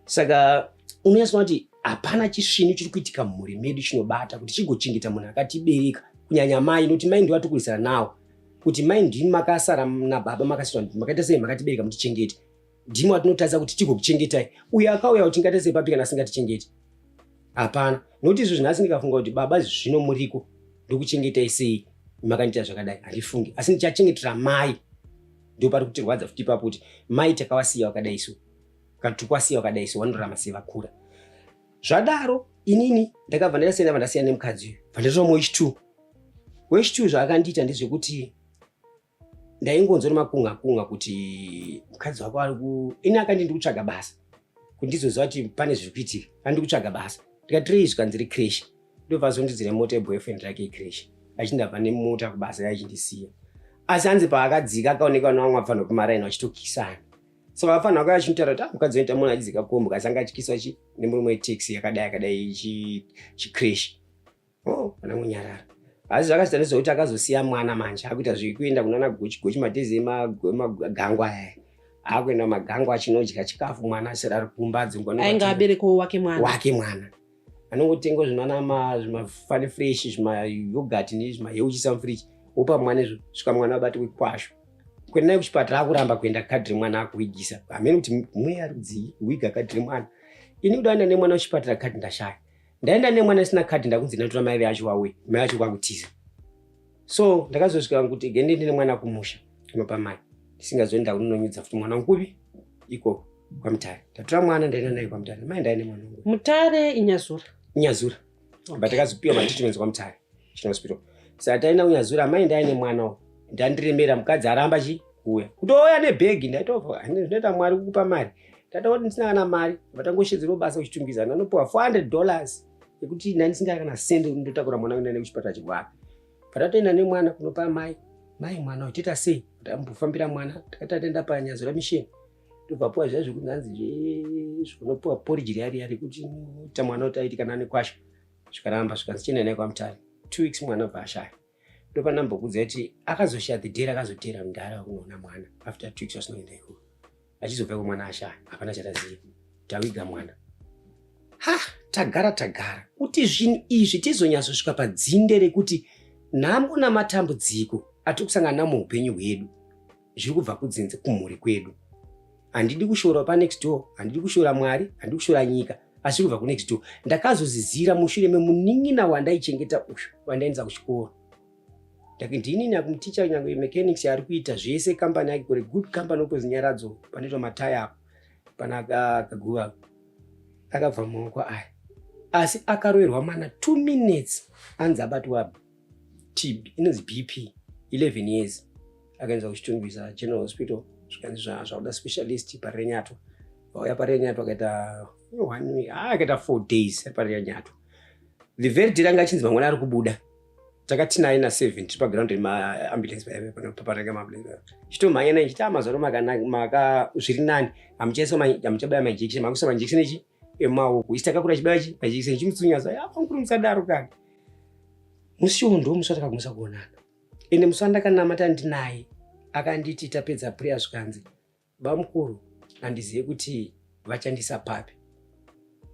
saka unoyaswa kuti hapana chisvinu chiri kuitika mumhuri medu chinobata kuti chigochengeta munhu akatibereka kunyanya mai nokuti mai ndiwo atikurisana nawo kuti mai ndimi makasara nababa makasiyana makaita sei makatibereka mutichengete ndimo atinotarisa kuti tigokuchengetai uyo akauya kuti tingaita sei papi kana asingatichengete hapana nokuti izvo zvinasi ndikafunga kuti baba zvino muriko ndokuchengetai sei makandiita zvakadai handifungi asi ndichachengetera mai ndio pari kutirwadza futi ipapo kuti mai takawasiya wakadai so katukwasiya wakadai so vanorarama sei vakura zvadaro inini ndakabva ndasiyana vandasiyana nemukadzi uyu bvandatora wechitu wechitu zvaakandiita ndezvekuti ndaingonzwa nemakunga kuti mukadzi wako ari ini akandi ndikutsvaga basa kuti ndizoziva kuti pane zviri kuitika andi kutsvaga basa ndikatirei zvikanziri crash ndobvazondidzire mota yeboyfriend rake icrash achindabva nemota kubasa yachindisiya asi anzi paakadzika akaoneka navamwe afanira kumaraini vachitokisana saka afanira akauya achimutaura kuti mukadzi oita muna achidzika kombo kasi anga achikiswa nemurume wetaxi yakadai chicrash pana munyarara asi zvakachita nezvekuti akazosiya mwana manje akuita zvekuenda kunana gochi matezi emagangwa aya akuenda magangwa achinodya chikafu mwana asiri ari kumba ainge abereko wake mwana anongotenga zvimafani fresh zvimayogati nezvimayeuchisa mufriji opa mwana izvo svika mwana abati kwasho kuenda naye kuchipatara akuramba kuenda kadhiri mwana akuigisa hamene kuti mwe ari wiga kadhiri mwana ini kuda enda nemwana kuchipatara kadhi ndashaya ndaenda nemwana asina kadhi ndakunzi ndatora mai vacho wawe mai vacho kwakutiza so ndakazosvika kuti gendende nemwana kumusha inopa mai ndisingazoenda kunonyudza futi mwana ngupi iko kwaMutare ndatora mwana ndaenda naye kwaMutare mai ndaenda nemwana ngupi Mutare Inyazura but takazopiwa matreatments kwaMutare hospital saka taenda kunyazura mai ndaenda nemwana ndandiremera mukadzi aramba kuuya kutouya nebhegi ndaitobva zvinoita mwari kukupa mari tataura kuti ndisina kana mari vatangoshedzera basa kuchitungidzana anopiwa $400 ekuti ndandisina kana sende ndotakura mwana kuenda nekuchipatara chirwara patatoenda nemwana kunopa mai mwana uchiita sei kuti ambofambira mwana takati atenda paNyazura mission tobvapuwa zviya zvekuti ndanzi zvinopiwa porridge riyari kuti ta mwana kuti aiti kana nekwasho zvikaramba zvikanzi chienda naye kwaMutare 2 weeks mwana bva ashaya ndopanambokudza kuti akazoshaya the day akazotera mundara kunoona mwana after 2 weeks wasinoenda ikoko achizobva kumwana ashaya hapana chataziva tawiga mwana tagara kuti zvinhu izvi tizonyatsosvika padzinde rekuti nhamo namatambudziko atikusangana namo muupenyu hwedu zviri kubva kudzinze kumhuri kwedu handidi kushora pa next door, handidi kushora Mwari, handidi kushora nyika, asi kubva ku next door. Ndakazozizira mushure memunin'ina wandaichengeta uyu wandaenza kuchikoro. Ndakindini nakumticha nyangwe mechanics ari kuita zvese company yake kure good company okozi Nyaradzo panoitwa mataya apo pana kaguva akabva mumaoko aya. Asi akaroerwa mana 2 minutes anzi abatwa TB inonzi BP 11 years akaenza kuchitungwisa General Hospital zvikanzi zvauda specialist paRenyato. Vauya paRenyato akaita 1 week akaita 4 days paRenyato. The very day anga chinzi mangwana ari kubuda takati 9 na 7 tipa ground ma ambulance paparanga ambulance chitomhanya naye chita mazoro maka zviri nani amuchabaya majekiseni makusa majekiseni ichi emaoko isitaka kura chibaya chi majekiseni chimutsunyaza yapankuru musadaro kani mushondo musataka kumusa kuonana ende musanda kana mata ndinaye akanditi tapedza prayer zvikanzi bamukuru andiziye kuti vachandisa papi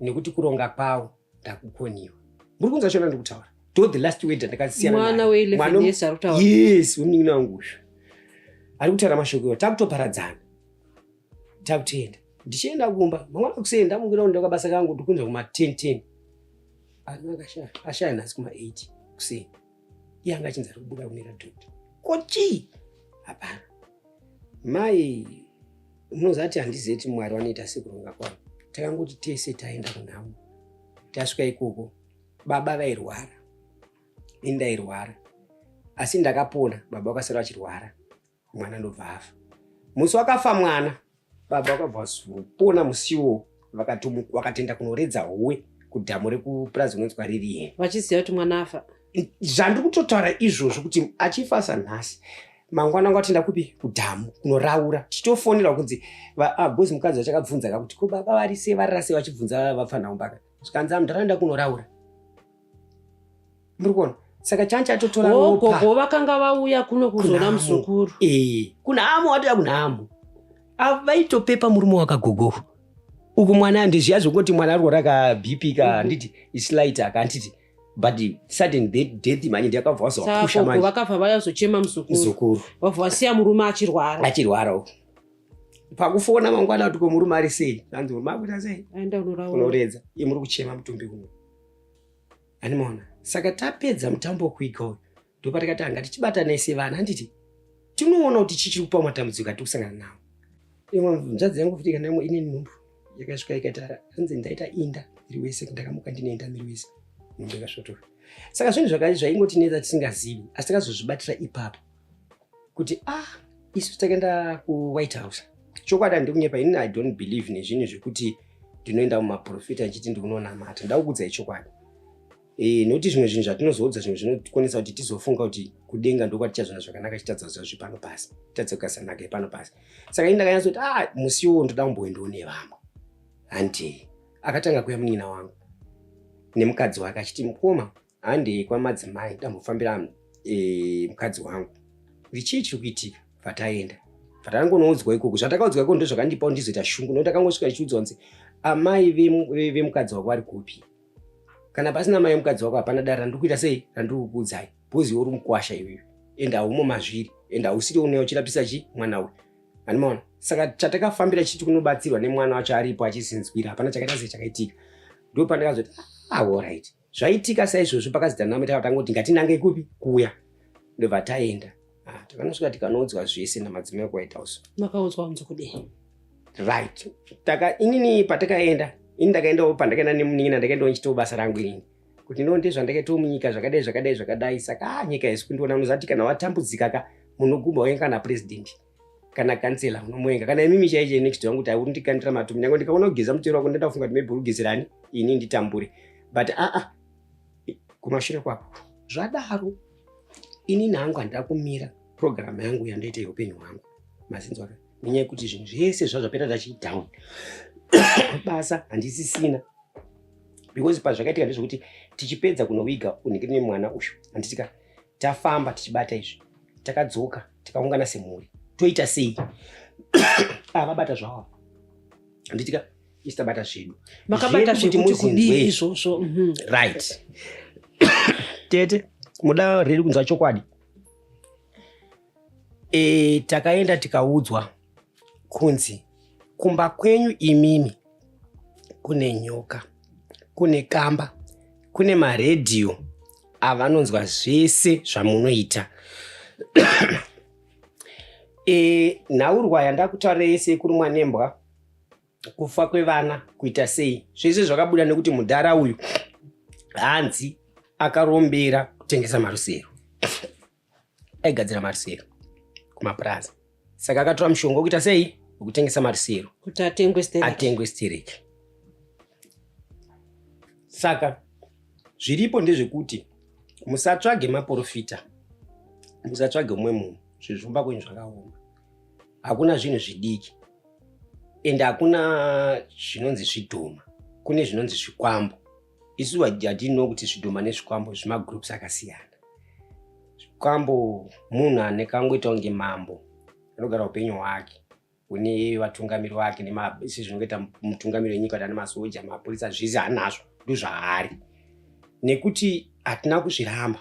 nekuti kuronga kwawo ndakukoniwa muri kunza chona ndikutaura to the last word ndakasiyana mwana we 11 years arutaura. Yes, unina ngusho ari kutara mashoko takutoparadzana takutenda ndichienda kumba mangwana kusenda mungira ndo kabasa kangu tukunza kuma 10 anakasha ashaya nasi kuma 8 kusenda yanga chinza kubuda kunira doctor kochi hapana mai unozati handizeti Mwari wanoita sekuronga kwavo takangoti tese taenda kunamo tasvika ikoko baba vairwara indairwara asi ndakapona baba wakasara achirwara mwana ndobva afa musi wakafa mwana baba wakabva pona musiwo vakatenda kunoredza howe kudhamu rekupurazi unonzwa ririye vachiziva kuti mwana afa. Zvandiri kutotaura izvozvo kuti achifa sanhasi mangwana angu atenda kupi kudhamu kunoraura tichitofonera kunzi gozi mukadzi vachakabvunza kuti ko baba varise varirase vachibvunza vapfanhau mbaka zvikanzi mundaraunda kunoraura muri kuona. Saka chancha atotora ropa gogo vakanga vauya kuno kuzona musukuru kuna amo watoya kuna amo avaitopepa murume wakagogo uku mwana andizviya zvekuti mwana ari kuraka BP ka nditi islight akanditi but sudden death manje ndakabva wazopusha manje vakafa vayazochema musukuru vabva vasiya murume achirwara pakufona mangwana kuti ko murume ari sei anzi makuita sei aenda unoredza muri kuchema mutumbi kuno animaona. Saka tapedza mutambo kuiga uyu ndopatakati anga tichibatana sevana handiti tinoona kuti chichiri kupa matambudziko atikusangana nawo. Imwe nzvadzi yangu futi kana imwe ine nhumbu yakasvika ikatara anzi ndaita inda iri wese ndakamuka ndinoenda miri wese nhumbu yakasvotora. Saka zvinhu zvaingotinetsa tisingazivi asi takazozvibatira ipapo kuti isu takaenda kuWhite House chokwadi handikunyepa ini I don't believe nezvinhu zvekuti ndinoenda mumaprofita nchiti ndikunonamata ndakukudzai chokwadi. Noti zvimwe zvinhu zvatinozoudza zvimwe zvinokonesa kuti tizofunga kuti kudenga ndokwati tichazvona zvakanaka chitadza zvazvo pano pasi tadzokasanaka pano pasi. Saka ini ndakanyatsa kuti musiwo ndoda kumboendawo nevamwe handi akatanga kuya munina wangu nemukadzi wake achiti mukoma handi kwamadzimai ndambofambira mukadzi wangu vichii chiri kuitika vataenda vatangonoudzwa ikoko zvatakaudzwa ikoko ndozvakandipawo ndizoita shungu nokuti akangosvika chiudzwa nzi amai vemukadzi wako ari kupi kana pasina mai mukadzi wako hapana dare randikuita sei randikukudzai bhozi uri mukwasha iwewe ende haumo mazviri ende hausiri unewo chirapisa mwana uyu animaona. Saka chatakafambira chiti kunobatsirwa nemwana wacho aripo achisinzwira hapana chakaita sechakaitika ndo pandakazoti alright zvaitika saizvozvo pakazita name takatangoti ngatinange kupi kuya ndobva taenda takanosvika tikanoudzwa zvese namadzimai kuWhite House. Makaudzwa unzi kudii right inini patakaenda ini ndakaendawo pandakaenda nemunin'ina ndakaendawo nchitawo basa rangu inini kuti ndonde zvandakaitawo munyika zvakadai saka nyika yesi kundiona unozati kana watambudzika munoguma waenga kana president kana kansela unomuenga kana imimi chaiche next wangu kuti uri ndikandira matumi nyange ndikaona kugeza mutero wako ndenda kufunga kuti maybe uri kugezerani ini nditambure but kumashure kwako zvadaro ini nangu handida kumira program yangu yandaita yeupenyu hwangu mazinzo aka nenyaya yekuti zvinhu zvese zvazvapeta tachidown basa handisisina because pazvakaitika ndezvokuti tichipedza kunowiga unhikiri nemwana uyu handitika tafamba tichibata izvi takadzoka tikaungana semhuri toita sei vabata zvavo handitika isitabata zvedu makabata zvekuti kudii izvozvo right tete muda riri kunzwa chokwadi takaenda tikaudzwa kunzi kumba kwenyu imimi kune nyoka, kune kamba, kune maredhiyo avanonzwa zvese zvamunoita. Nhaurwa yandakutaura yese kurumwa nembwa, kufa kwevana, kuita sei, zvese zvakabuda nekuti mudhara uyu hanzi akarombera kutengesa marusero. Aigadzira marusero kumapurazi, saka akatora mushonga wekuita sei, wekutengesa marusero kuti atengwe stereki. Saka zviripo ndezvekuti musatsvage maprofita, musatsvage umwe munhu, zvezvumba kwenyu zvakaoma. Hakuna zvinhu zvidiki ende hakuna zvinonzi zvidhoma, kune zvinonzi zvikwambo. Isu hatino kuti zvidhoma nezvikwambo zvimagroups akasiyana. Zvikwambo munhu anekangoita kunge mambo, anogara upenyu hwake, une vatungamiri vake isi zvinongoita mutungamiri wenyika kuti ane masoja, mapurisa, zvese anazvo, ndozvaari. Nekuti hatina kuzviramba.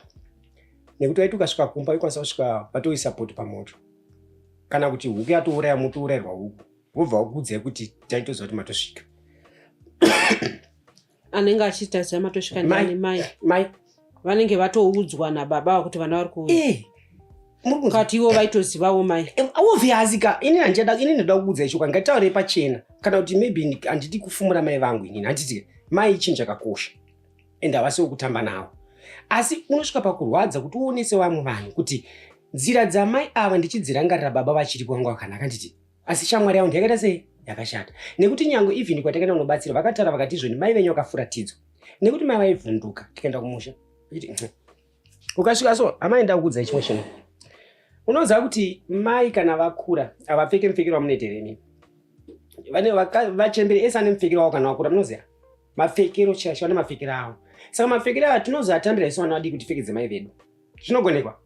Nekuti waiti ukasvika kumba ikwanisa kusvika patoisa poto pamoto. Kana kuti huku yatouraya muti urayirwa huku, wobva wakuudzai kuti taitoziva kuti matosvika. Anenge achiita matosvika ndani mai. Vanenge vatoudzwa nababa kuti vana vari kuuya. Kati ivo vaitozivawo mai. Obviously ini ndoda kuudzai chokwadi, ngatitaurei pachena. Kana kuti maybe handidi kufumura mai vangu inini, handiti mai chinhu chakakosha ende havasiwo kutamba nawo. Asi unosvika pakurwadza kuti uonese vamwe vanhu kuti nzira dzamai ava ndichidzirangarira baba vachiri kwangu wakanaka nditi. Asi shamwari yavo ndiyakaita sei? Yakashata. Nekuti nyange even kwatakaenda kunobatsira vakataura vakati izvoni mai venyu vakafuratidzwa. Nekuti mai vaivhunduka tikaenda kumusha. Ukasvika so, amaenda kukuudzai chimwe chinhu. Unoziva kuti mai kana vakura havapfeke mupfekero wamunoita nemi. Vane vachembere ese ane mupfekero wavo kana vakura, munoziva? Mapfekero chaiwo ane mapfekero avo. Saka mapfekero aya tinozoatambira isu vana vadiki kuti pfekedze mai vedu. Zvinogonekwa.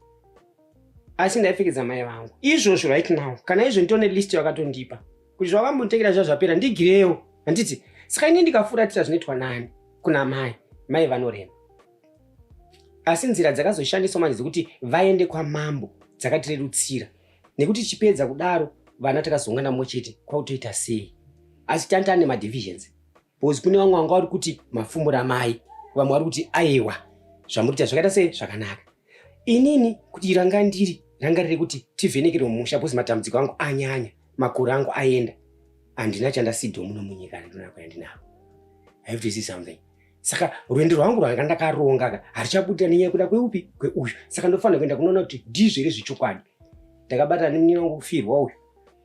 Asi ndaipfekedza mai vangu. Izvozvo right now. Kana izvo nditone list yakatondipa. Kuti zvakambonditekera zvazvapera ndigirewo. Handiti. Saka ini ndikafuratira zvinoitwa nani kuna mai vanorema. Asi nzira dzakazoshandiswa manje dzekuti vaende kwamambo dzakatirerutsira. Nekuti chipedza kudaro vana takazongana mochete kwautoita sei. Asi tantane madivisions. Bozi kune vamwe vanga vari kuti mafumura mai, vamwe vari kuti aiwa zvamurita zvakaita sei zvakanaka. Inini kuti rangarire kuti tivhenekere mumusha, bozi matambudziko angu anyanya, makore angu aenda, handina chandasidho muno munyika ndinona kwandinawo. I have to see something. Saka rwendo rwangu rwanga ndakaronga harichabuda nenyaya kuda kweupi kweuyu. Saka ndofanira kuenda kunoona kuti ndizvo here zvechokwadi. Ndakabatana nemunini wangu kufirwa uyu,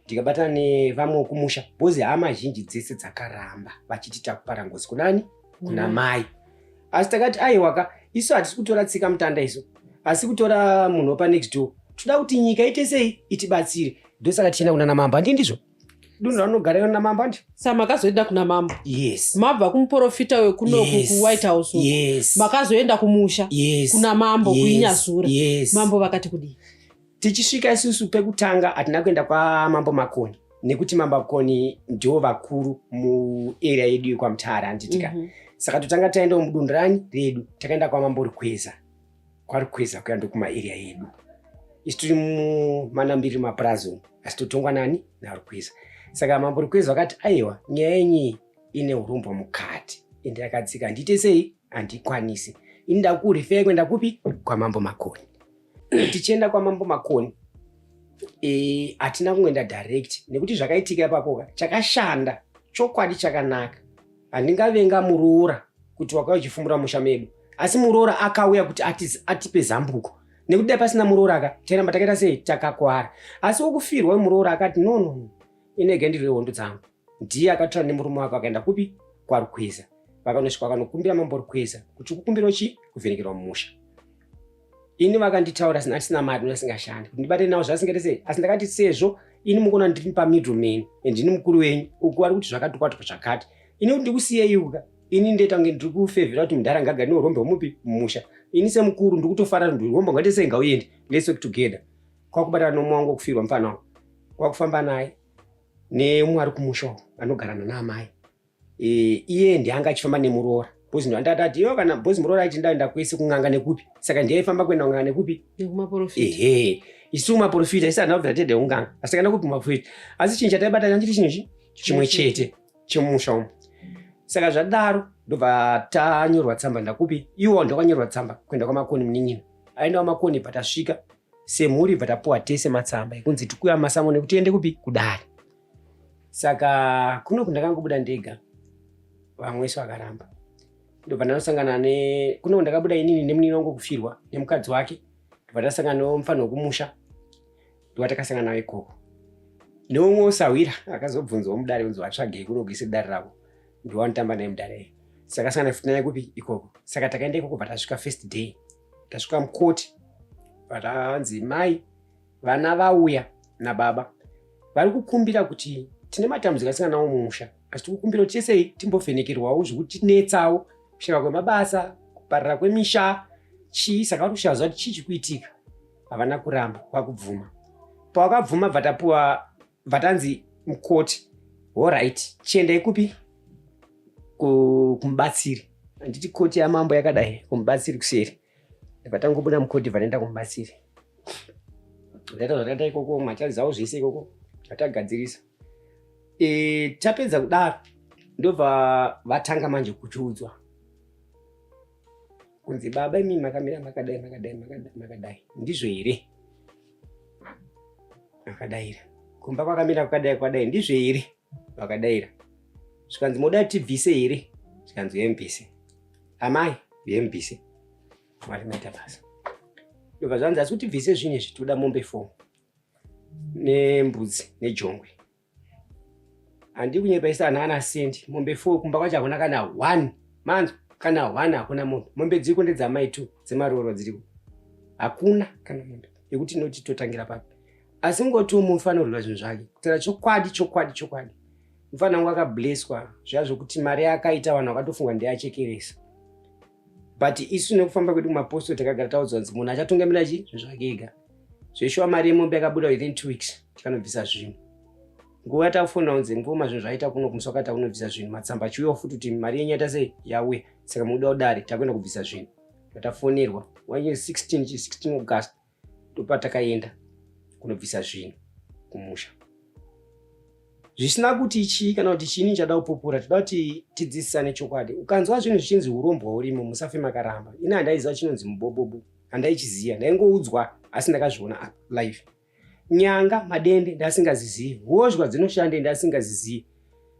ndikabatana nevamwe kumusha, bozi hama zhinji dzese dzakaramba vachiti takupara ngozi kunani? Kuna mai. Asi takati aiwaka, isu hatisi kutora tsika mutanda isu, asi kutora munhu wopa next door. Toda kuti nyika ite sei itibatsire. Ndosaka tichienda kuna mambo, handi ndizvo? Dunhu ranogara kuna mambo handi? Saka makazoenda kuna mambo? Yes. Mabva kumuprofita wekunoku kuWhite House. Yes. Makazoenda kumusha? Yes. Kuna mambo kuinyasura? Yes. Mambo vakati kudii? Tichisvika isusu pekutanga hatina kuenda kwaMambo Makoni, nekuti Mambo Makoni ndivo vakuru muarea yedu yekwamutara handitika. Saka totanga taenda mudunhu redu, takaenda kwaMambo Rukweza. KwaRukweza kuya ndokumaarea yedu. Isu tiri mumanambiri mapurazi, asi totongwa nani? naRukweza. Saka Mambo Rukweza vakati aiwa nyaya yenyu ine urombo mukati. Ende akadzika ndiite sei? Handikwanisi. Ini ndakurifei kuenda kupi? KwaMambo Makoni. Tichienda kwaMambo Makoni, hatina kungoenda direct nekuti zvakaitika ipapo chakashanda chokwadi chakanaka. Handingavenga muroora kuti wakauya uchifumura musha medu, asi muroora akauya kuti atipe zambuko. Nekuti dai pasina muroora tairamba takaita sei? Takakwara. Asi wokufirwa wemuroora akati no, inege ndiri hondo dzangu. Ndiye akatora nemurume wake akaenda kupi? KwaRukweza. Vakanosvika vakanokumbira Mambo Rukweza kuti kukumbira chi? Kuvhenekerwa mumusha. Ini vakanditaura asina mari unosingashandi kuti ndibate nawo zvasingaite sei. Asi ndakati sezvo ini mukona ndiri pamiddleman ndini mukuru wenyu uku vari kuti zvakatokwatuka zvakati, ini kuti ndikusiyei uka, ini ndoita kunge ndiri kufevhera kuti mudhara ngagara neurombo mupi? Mumusha. Ini semukuru ndikutofara kuti urombo ngaite sei ngauende, let's work together. Kwakubatana nomwe wangu wokufirwa mufana wangu, kwakufamba naye nemwe ari kumusha anogarana naamai. Iye ndiye anga achifamba nemuroora. Bozi ndo andati yo kana bozi muroora aiti ndaenda kwese kunganga nekupi. Saka ndiye aifamba kuenda kunganga nekupi? Nekumaprofita. Isu maprofita isa ndabva tede unganga. Asi kana kupi maprofita. Asi chinhu chataibata ndachiti chinhu chi? chimwe chete chemusha umu. Saka zvadaro ndobva tanyorwa tsamba ndakupi iwo ndakanyorwa tsamba kuenda kwamakoni munin'ina. Aenda kwamakoni patasvika semhuri bva tapuwa tese matsamba ekunzi tikuya masamo nekuti tiende kupi kudare. Saka kuno kundakangobuda ndega vamweso vakaramba. Ndobva ndanosangana kuno ndakabuda inini nemunini wangu kufirwa nemukadzi wake. Ndobva tasangana nomufana wekumusha. Ndobva takasangana naye ikoko. Neumwe usawira akazobvunzawo mudare kunzi watsvagei kunogise dare rako. Ndiwanotamba naye mudare. Saka sangana futi naye kupi ikoko. Saka takaenda ikoko bva tasvika first day. Tasvika mukoti. Vatanzi mai vana vauya nababa vari kukumbira kuti tine matambudziko akasangana nawo mumusha asi tikukumbira kuti tesei timbovhenekerwawo zvekuti tinetsawo kushaya kwemabasa kuparira kwemisha chii. Saka vari kushaziva kuti chii chikuitika. Havana kuramba kwakubvuma. Pavakabvuma bvatapuwa bvatanzi mukoti alright chiendai kupi kumubatsiri. Handiti koti yamambo yakadai kumubatsiri kuseri. Vatangobuda mukoti vanaenda kumubatsiri. Zvataita ikoko machazivawo zvese ikoko zvatagadzirisa. Tapedza kudaro ndobva vatanga manje kuchiudzwa kunzi baba imi makamira makadai ndizvo here. Vakadaira kumba kwakamira kwakadai ndizvo here. Vakadaira zvikanzi moda tibvise here. Zvikanzi yembise amai yembise. Mwari maita basa. Ndobva zvanzi asi kuti bvise zvinezvi toda mombe 4 nembudzi nejongwe. Handi kunyepaisa ana sendi. Mombe 4 kumba kwacho hakuna kana 1 manzo kana 1 hakuna mombe. Mombe dziriko ndedzamai 2 dzemaroro dziriko. Hakuna kana mombe yekuti noti totangira papi. Asi ngoti umufana urwa zvinhu zvake. Kutira chokwadi. Mufana wangu akablesswa zvazvo kuti mari yakaita vanhu vakatofungwa ndiachekeresa. But isu nekufamba kwedu kumapostoli takagara taudzwa kuti munhu achatungamira zvinhu zvake ega. Zveshuwa mari yemombe yakabuda within 2 weeks tikanobvisa zvinhu. Nguva tafona unzi ngoma zvinhu zvaita kuno kumusokata unobvisa zvinhu. Matsamba chiuya futi kuti mari yenyu yata sei yauya. Saka muda udare takwenda kubvisa zvinhu. Tatafonerwa 16 August ndopa takaenda kunobvisa zvinhu kumusha. Zvisina kuti ichi kana kuti chini chada kupupura toda kuti tidzidzisane chokwadi. Ukanzwa zvinhu zvichinzi urombo urimo musafe makaramba. Ina handaiziva chinonzi mubobobo. Handaichiziva. Ndaingoudzwa asi ndakazviona live. Nyanga madende ndasingazizivi. Hozhwa dzinoshande ndasingazizivi.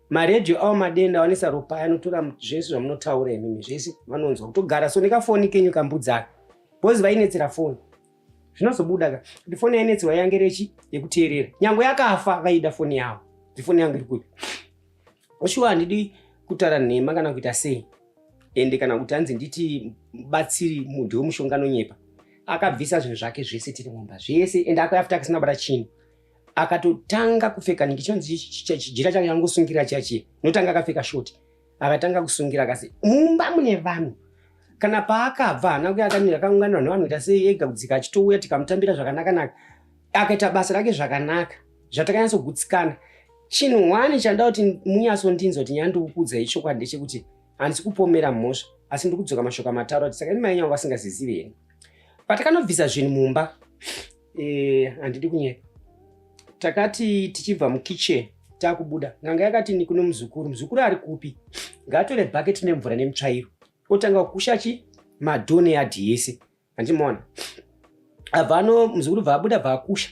Maredhio awo madende awanesa ropa anotora zvese zvamunotaura imimi zvese vanonzwa kutogara so nekafoni kenyu kambudzaka. Bozi vainetsera foni. Zvinozobuda ka. Kuti foni yainetsewa yangerechi yekuteerera. Nyangwe yakafa vaida foni yawo. Foni yangu iri kupi. Oshuwa handidi kutaura nhema kana kuita sei. Ende kana kuti hanzi nditi batsiri mudhi wemushongano nyepa. Akabvisa zvinhu zvake zvese tiri mumba zvese ende akafuta akasina bara chini. Akatotanga kupfeka ningi chonzi chijira chake yangosungira chachi. Notanga akapfeka shoti. Akatanga kusungira akasi mumba mune vanhu. Kana paakabva hana kuya akamira akaungana nevanhu kuita sei ega kudzika achitouya tikamutambira zvakanaka naka. Akaita basa rake zvakanaka. Zvatakanyatso gutsikana. Chinhu wani chanda kuti munyasondinzo kuti nyandikudza ichokwadi ndechekuti handisi kupomera mhosva asi ndikudzoka mashoka matauro kuti saka mai yangu asingazizive. Patakanobvisa zvinhu mumba handidi kunyeka. Takati tichibva mukitchen takubuda. Nganga yakati ni kuno muzukuru ari kupi? Ngatore bucket nemvura nemutsvairo. Otanga kukusha madhone yadhi yese. Handimona. Avano muzukuru vabuda vakusha.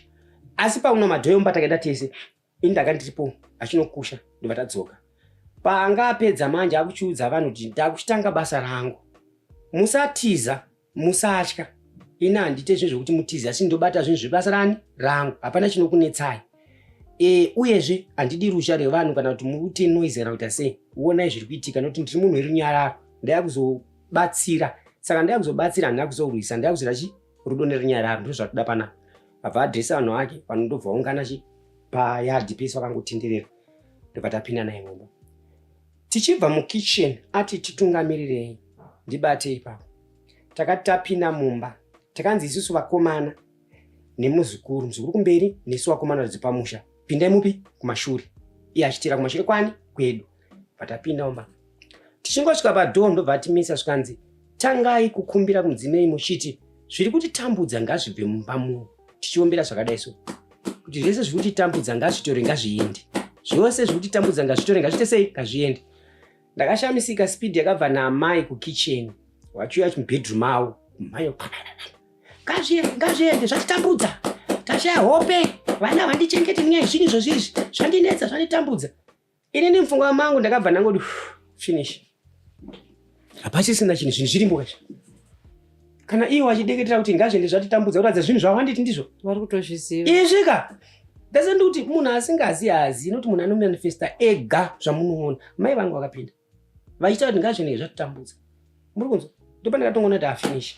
Asi pauno madhoyo mba takaenda tese. Indakandiripo achinokusha ndobva tadzoka. Panga apedza manje akuchiudza vanhu kuti ndakuchitanga basa rangu. Musatiza, musatya. Ina handite zvinhu zvokuti mutize asi ndobata zvinhu zvebasa rangu. Hapana chinokunetsai. Uyezve handidi rusha revanhu kana kuti muri noise kana kuita sei. Uonai zviri kuitika nokuti ndiri munhu werunyararo. Ndakuzobatsira. Saka ndakuzobatsira handina kuzorwisa. Ndakuzira rudo nerunyararo ndizvo zvatoda panapa. Abva adresa vanhu vake vanondobva ungana payadhi pese vakangotenderera. Ndobva tapinda naye mumba. Tichibva mukitchen ati titungamirirei. Ndibate ipapo. Takati tapinda mumba. Takanzi isusu vakomana nemuzukuru kumberi nesu vakomana pamusha. Pindai mupi kumashure. Iye achitira kumashure kwani kwedu. Patapinda mumba. Tichingosvika padhoo ndobva timisa zvikanzi tangai kukumbira kumudzimai muchiti zviri kutitambudza ngazvibve mumba muno. Tichiombera zvakadai so. Kuti zvese zviri kutitambudza ngazvitore ngazviende. zvose zvikutitambudza ngazvitore ngazviite sei ngazviende. Ndakashamisika speed yakabva naamai kukitchen wachiuya mubedroom avo mai ngazviende zvatitambudza tashaya hope vana vandichengete nyaya zvinhu izvozvizvi zvandinetsa zvanditambudza. Inini mupfungwa mangu ndakabva ndangoti finish hapachisina chinhu zvinhu zvirimbo izvi. Kana iwo achideketera kuti ngazviende zvatitambudza kuratidza zvinhu zvawanditi ndizvo vari kutozviziva izvika ndase ndikuti munhu asingazi hazi noti munhu anomanifesta ega zvamunoona. Mai vangu vakapinda vachiita kuti ngazviende zvatitambudza muri kunzwa ndopandakatongoona kuti afinish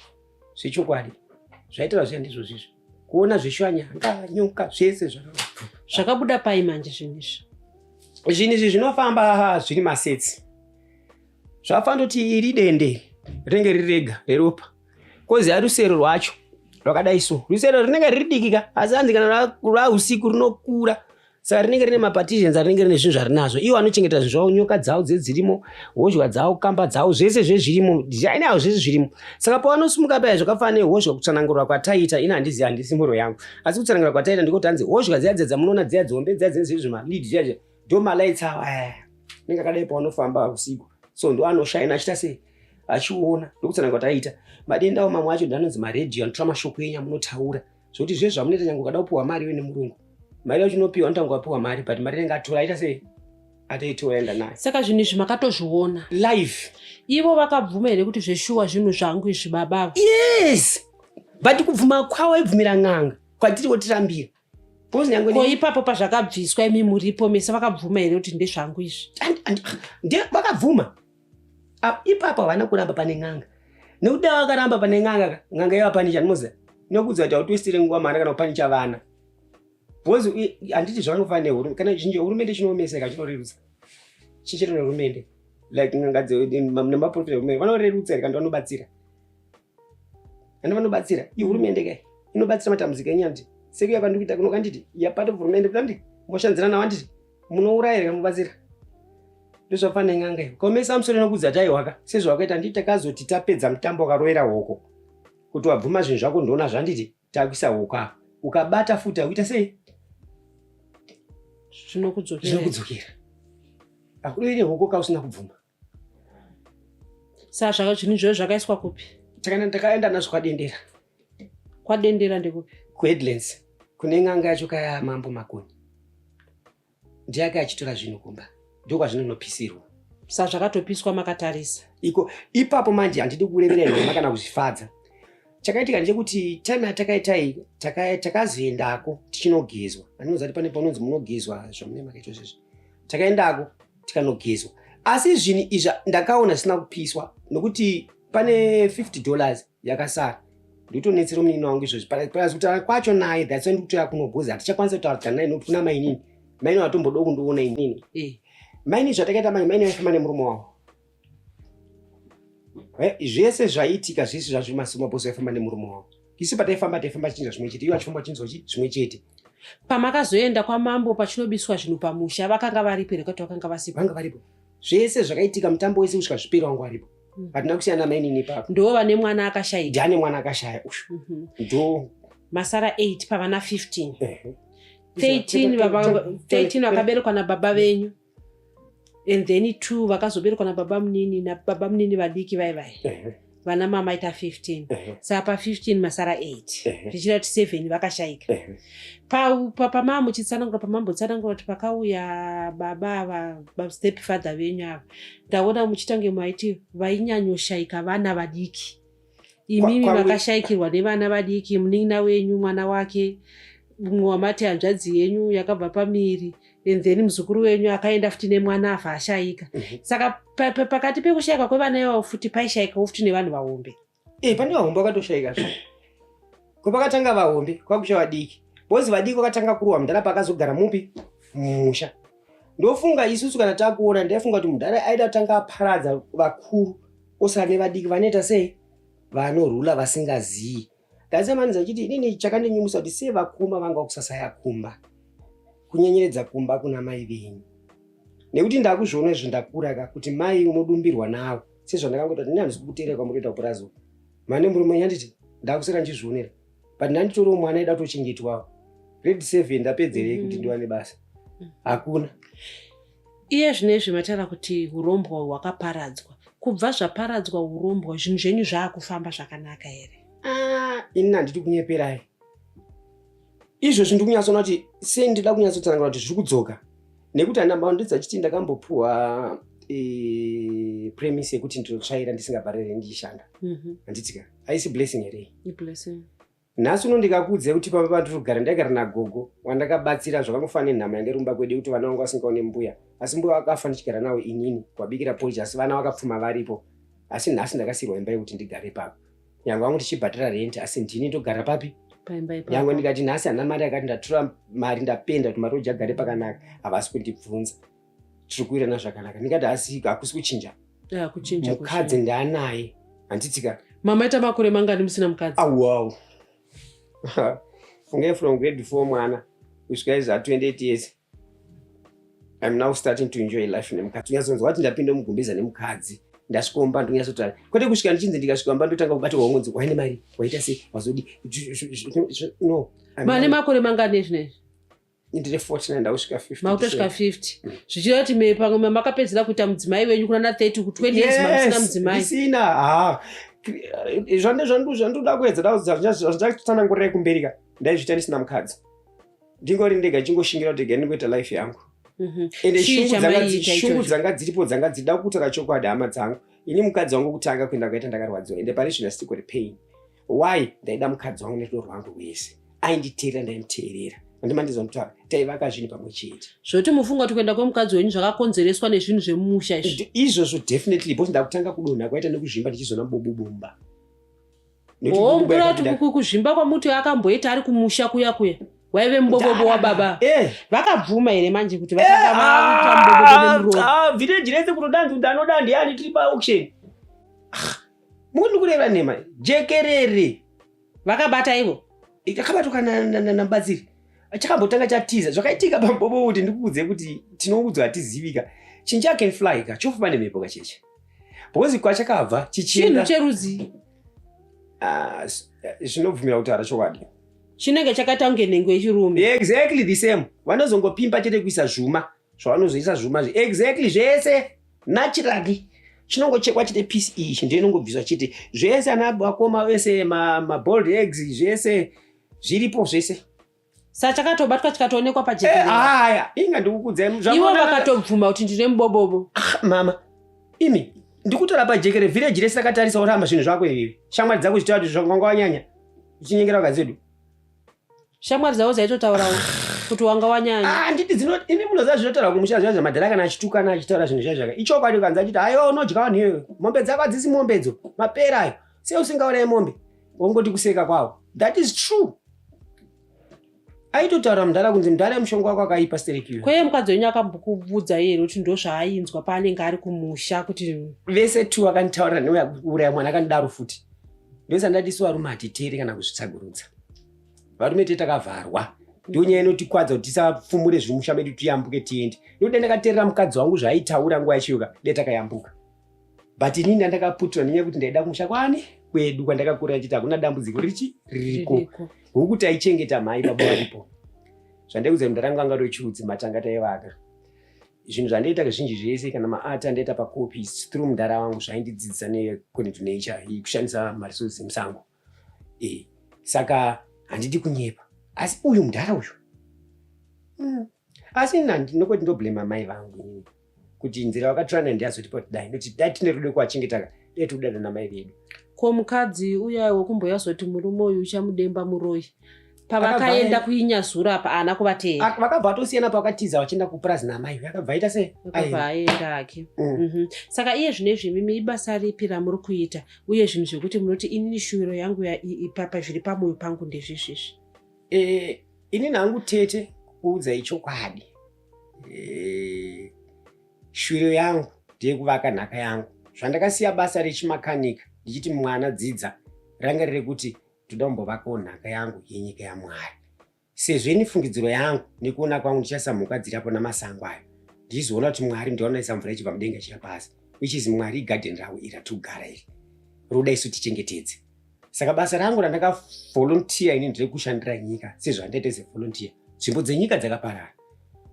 zvechokwadi zvaitira zviya ndizvo zvizvi kuona zveshwanyanga nyoka zvese zvakabuda pai manje zvinhu izvi. Zvinhu izvi zvinofamba zviri masetsi zvafana kuti iri dende rinenge riri rega reropa koziya rusero rwacho rwakadai so rusero rinenge riri dikika asi hanzi kana rausiku rinokura saka rinenge rine mapartitions rinenge rine zvinhu zvarinazvo iwo anochengeta zvinhu zvavo nyoka dzavo dzedzirimo hozhwa dzavo kamba dzavo zvese zvezvirimo ndichainawo zvese zvirimo. Saka pawanosumuka paya zvakafanana nehozhwa kutsanangurwa kwataita ina handizi handisi mburo yangu asi kutsanangurwa kwataita ndikuti hanzi hozhwa dziya dzamunoona dziya dzombe dziya dzine zvimalidi dziya ndo malaits avo ninge akadai pawanofamba usiku so ndo anoshine achita sei achiona ndokutsanangurwa kwataita. Madenda awo mamwe acho ndanonzi maredhiyo anotora mashoko enyu munotaura zvokuti zvezvo zvamunoita nyange ukada kupiwa mari iwe nemurungu mari yacho inopiwa notanga wapiwa mari but mari inenge atora aita sei ataitora enda nayo. Saka zvinhu izvi makatozviona live ivo vakabvuma here kuti zveshuwa zvinhu zvangu izvi babavo? Yes but kubvuma kwavo ibvumira n'anga kwatiri wotirambira ko ipapo pazvakabviswa imi muripo mese vakabvuma here kuti ndezvangu izvi? Vakabvuma ipapo havana kuramba pane n'anga nekuti vakaramba pane n'anga n'anga yavapanisha ndimoza nokudza kuti hautosire nguva mari kana kupanisha vana bhozi handiti zvavanofanira hurumende kana zhinji hurumende chinoomeseka chinorerutsa chichiri nehurumende like n'anga nemaprofita hurumende vanorerutsa here kana vanobatsira handi vanobatsira ihurumende kai inobatsira matambudziko enyaya kuti sekuya pandikuita kuno kanditi yapata hurumende kuti moshandzira nawo handiti munouraya here mubatsira ndozvafanira n'anga iyo komesa musoro nokudza kuti aiwaka sezvawakaita nditi takazoti tapedza mutambo wakarovera hoko kuti wabvuma zvinhu zvako ndoona zvanditi takuisa hoko apa ukabata futi akuita sei zvinokudzokera akudoire hoko kausina kubvuma. Saka zvinhu izvozvo zvakaiswa kupi? Takaenda nazvo kwadendera. Kwadendera ndekupi? Kuheadlands kune n'anga yacho kaya mambo Makoni ndiye akachitora zvinhu kumba ndokwa zvinondopisirwa. Saka zvakatopiswa makatarisa iko ipapo manje handidi kurevera nhema kana kuzvifadza. Chakaitika ndechekuti time yatakaitai takazoendako tichinogezwa andinoziva kuti pane panonzi munogezwa zvamune makaita izvozvo takaendako tikanogezwa asi zvinhu izvi ndakaona zvisina kupiswa nokuti pane $50 yakasara ndotonetsera munin'i wangu izvozvo parazikutaura kwacho naye that's why ndikutoya kunogeza hatichakwanisa kutaura naye nokuti kuna mainini maini watomboda kundoona inini maini zvatakaita mai maini vaifamba nemurume wavo zvese zvaitika zvese zvazviri masumo bosi vaifamba nemurume wavo isu pataifamba chinja zvimwe chete iwo achifamba chinzochi zvimwe chete. Pamakazoenda kwamambo pachinobiswa zvinhu pamusha vakanga varipo here kuti vakanga vasipo? Vanga varipo zvese zvakaitika mutambo wese kusvika zvipera wangu varipo hatina kusiyana mainini ipapo. Ndo vane mwana akashaya? Ndiane mwana akashaya ushu ndo masara 8 pavana 15 13 vakaberekwa nababa venyu and then 2 vakazoberekwa nababa munini nababa munini vadiki vaivai vana mama ita 15 saka pa15 masara 8 zvichira kuti 7 vakashayika. Pamambo chitsanangura pamambo tsanangura kuti pakauya baba step father venyu ava ndaona muchitange maiti vainyanyoshayika vana vadiki imimi vakashayikirwa nevana vadiki munin'ina wenyu mwana wake mumwe wamati hanzvadzi yenyu yakabva pamiri and then muzukuru wenyu akaenda futi nemwana afa ashayika. Saka pakati pekushayika kwevana ivavo futi paishayikawo futi nevanhu vahombe. Pane vahombe vakatoshayika zvo kwapakatanga vahombe kwakusha vadiki bozi vadiki vakatanga kurohwa mudhara pakazogara mupi mumusha. Ndofunga isusu kana takuona ndaifunga kuti mudhara aida kutanga aparadza vakuru osara nevadiki vanoita sei vanorula vasingazivi. Ndazamanidza kuti inini chakandinyumusa kuti sei vakuma vanga kusasaya kumba kunyenyeredza kumba kuna mai venyu nekuti ndakuzviona izvo ndakura kuti mai unodumbirwa nawo sezvandakangoti ndini handisi kukuteerera kwamurikuita kupurazo mane murume yanditi ndakuseka ndichizvionera but ndanditoriwo mwana aida kutochengetwawo grade 7 ndapedzerei kuti ndiwane basa hakuna. Iye zvinezvi mataura kuti urombwa hwakaparadzwa. Kubva zvaparadzwa urombwa, zvinhu zvenyu zvaakufamba zvakanaka here? Ini handidi kunyeperai. Izvozvi ndiri kunyatsoona kuti sei ndida kunyatsotsanangura kuti zviri kudzoka. Nekuti handamba ndidzachiti ndakambopuwa premise yekuti ndinotsvaira ndisingabarire ndichishanda. Handitika haisi blessing here. Blessing. Nhasi uno ndikakudze kuti pamba pandiri kugara ndagara nagogo wandakabatsira zvakangofanira nhama yandirumba kwedu kuti vana vangu vasingaone mbuya. Asi mbuya vakafa ndichigara nawo inini kwabikira porridge, asi vana vakapfuma varipo. Asi nhasi ndakasiyirwa imba yekuti ndigare ipapo. Nyangwe vangu ndichibhadhara rent, asi ndini ndogara papi? Paimba ipapo. Nyangwe ndikati nhasi hana mari yakati ndatora mari ndapenda kuti maroja agare pakanaka, havasi kundibvunza. Tiri kuirana zvakanaka. Ndikati asi hakusi kuchinja. Kuchinja. Mukadzi ndaanaye. Handitika. Mamaita makore mangani musina mukadzi? Wow. Fungai from grade 4 mwana kusvika iza 28 years. I'm now starting to enjoy life nemukadzi. Unyazonzwa kuti ndapinda mugumbeza nemukadzi. Ndasvikomba ndonyazotara. Kwete kusvika ndichinzi ndikasvikomba ndotanga kubata hongonzi. Waine mari, waita sei, wazodi. No. Mane makore mangani zvinezvi? Ndine 49 ndausvika 50. Mautosvika 50. Zvichira kuti pamwe makapedzera kuita mudzimai wenyu kuna 30 ku 20 years musina mudzimai. Isina. Zvandoda kuedza zvachitsanangurira kumberika ndaizvita ndisina mukadzi. Ndingori ndega chingoshingira kuti ndega ndingoita life yangu. Ende shungu dzanga dziripo dzanga dzida kutaka chokwadi hama dzangu. Ini mukadzi wangu kutanga kuenda kaita ndakarwadziwa. Ende pari zvino still got pain. Why? Ndaida mukadzi wangu nerudo rwangu wese. Ainditeerera ndaimuteerera. Handima ndizomutaura. Taivaka zvinhu pamwe chete. Zvoti mufunga kuti kuenda kwemukadzi wenyu zvakakonzereswa nezvinhu zvemumusha izvi? Izvozvo definitely because ndakutanga kudonha kwaita nekuzvimba ndichizona bobobomba. Ngura kuti kuzvimba kwamuti akamboita ari kumusha kuya. Waive mubobobo wababa. Vakabvuma here manje kuti vatanga vakuita mubobobo nemuroho? Village rese kutodanzi ndanoda ndiani tiri pa-auction. Muri kureva nhema. Jekerere. Vakabata ivo? Akabatoka nabatsiri. Chakambotanga chatiza. Zvakaitika pamubobo kuti ndikudze kuti tinoudzwa hatizivika. Chinhu chake fly ka chofamba nemhepo kacheche. Because kwachakabva chichienda. Chinhu cherudzi. Zvinobvumira kutaura chokwadi. Chinenge chakaita kunge nhengo yechirume. Exactly the same. Vanozongopimba chete kuisa zvuma. Zvavanozoisa zvuma. Exactly zvese. Naturally. Chinongochekwa chete piece ichi ndiyo inongobviswa chete. Zvese anabakoma vese ma-boiled eggs zvese zviripo zvese. Saka chakatobatwa chikatoonekwa pajekerere. Haya, inga ndikukudzai. Ivo vakatobvuma kuti ndine mubobobo. Mama. Imi ndikutora pajekerere village rese rakatarisa kuramba zvinhu zvako ivi. Shamwari dzako chitaura kuti zvanga wanyanya. Uchinyengera vakadzedu. Shamwari dzavo dzaitotaurawo kuti wanga wanyanya. Handiti ini munoziva zvinotaura kumusha zvacho madhara kana achitukana achitaura zvinhu zvazvaka. Ichokwadi ukanza achiti ayo unodya vanhu iyoyo. Mombe dzako hadzisi mombedzo. Mapera ayo. Sei usingaurayi mombe? Wongoti kuseka kwawo. That is true. Aitotaura mudhara kunzi mudhara mushonga wako akaipa stereki. Kweye mukadzi wenyu akambokubvudza here kuti ndo zvaainzwa paanenge ari kumusha kuti vese tu vakanditaurira neuya kuuraya mwana akandidaro futi. Ndosandati isu varume hatiteeri kana kuzvitsagurudza. Varume takavharwa. Ndiyo nyaya inotikuwadza kuti tisapfumure zviri musha medu tiyambuke tiende. Ndode ndakateerera mukadzi wangu zvaaitaura nguva yachiyoka ndetakayambuka. But inini ndandakaputura nenyaya yekuti ndaida kumusha kwani kwedu kwandakakura achiti hakuna dambudziko ririko. Huku taichengeta mhai baba varipo. Zvandaudza mundaranga anga rochirudzi matanga taivaka. Zvinhu zvandaita kazhinji zvese kana maart andaita pacopies through mudhara wangu zvaindidzidzisa neconnect to nature kushandisa maresources emusango. Saka handidi kunyepa. Asi uyu mudhara uyu. Asi ndinokoti ndoblame mai vangu kuti nzira wakatirana ndiyazo kuti dai noti dai tine rudo kwachengetaka dai tudada namai vedu. Ko mukadzi uya wekumboyazoti murume uyu uchamudemba muroyi. Pavakaenda kuinyazura apa ana kuvateera. Vakabva tosiyana pakatiza vachienda kupurazi namai. Yakabva aita sei? Akabva aenda ake. Saka iye zvinezvi mimi ibasa ripi ramuri kuita uye zvinhu zvekuti munoti inini shuviro yangu ipapa zviri pamoyo pangu ndezvezvezvi. Ini nangu tete kuudza ichokwadi. Shuviro yangu ndeyekuvaka nhaka yangu. Zvandakasiya basa rechimakanika ndichiti mwana dzidza rangarire kuti toda kumbovakawo nhaka yangu yenyika yaMwari. Sezvo ini fungidziro yangu nekuona kwangu ndichasamuka dzirapo namasango ayo ndichizoona kuti Mwari ndionaisa mvura ichibva mudenga ichiya pasi, which is Mwari igadheni rawo iri ratigara iri roda isu tichengetedze. Saka basa rangu randakavolunteer ini ndiri kushandira nyika sezvo handaita sevolunteer. Nzvimbo dzenyika dzakaparara.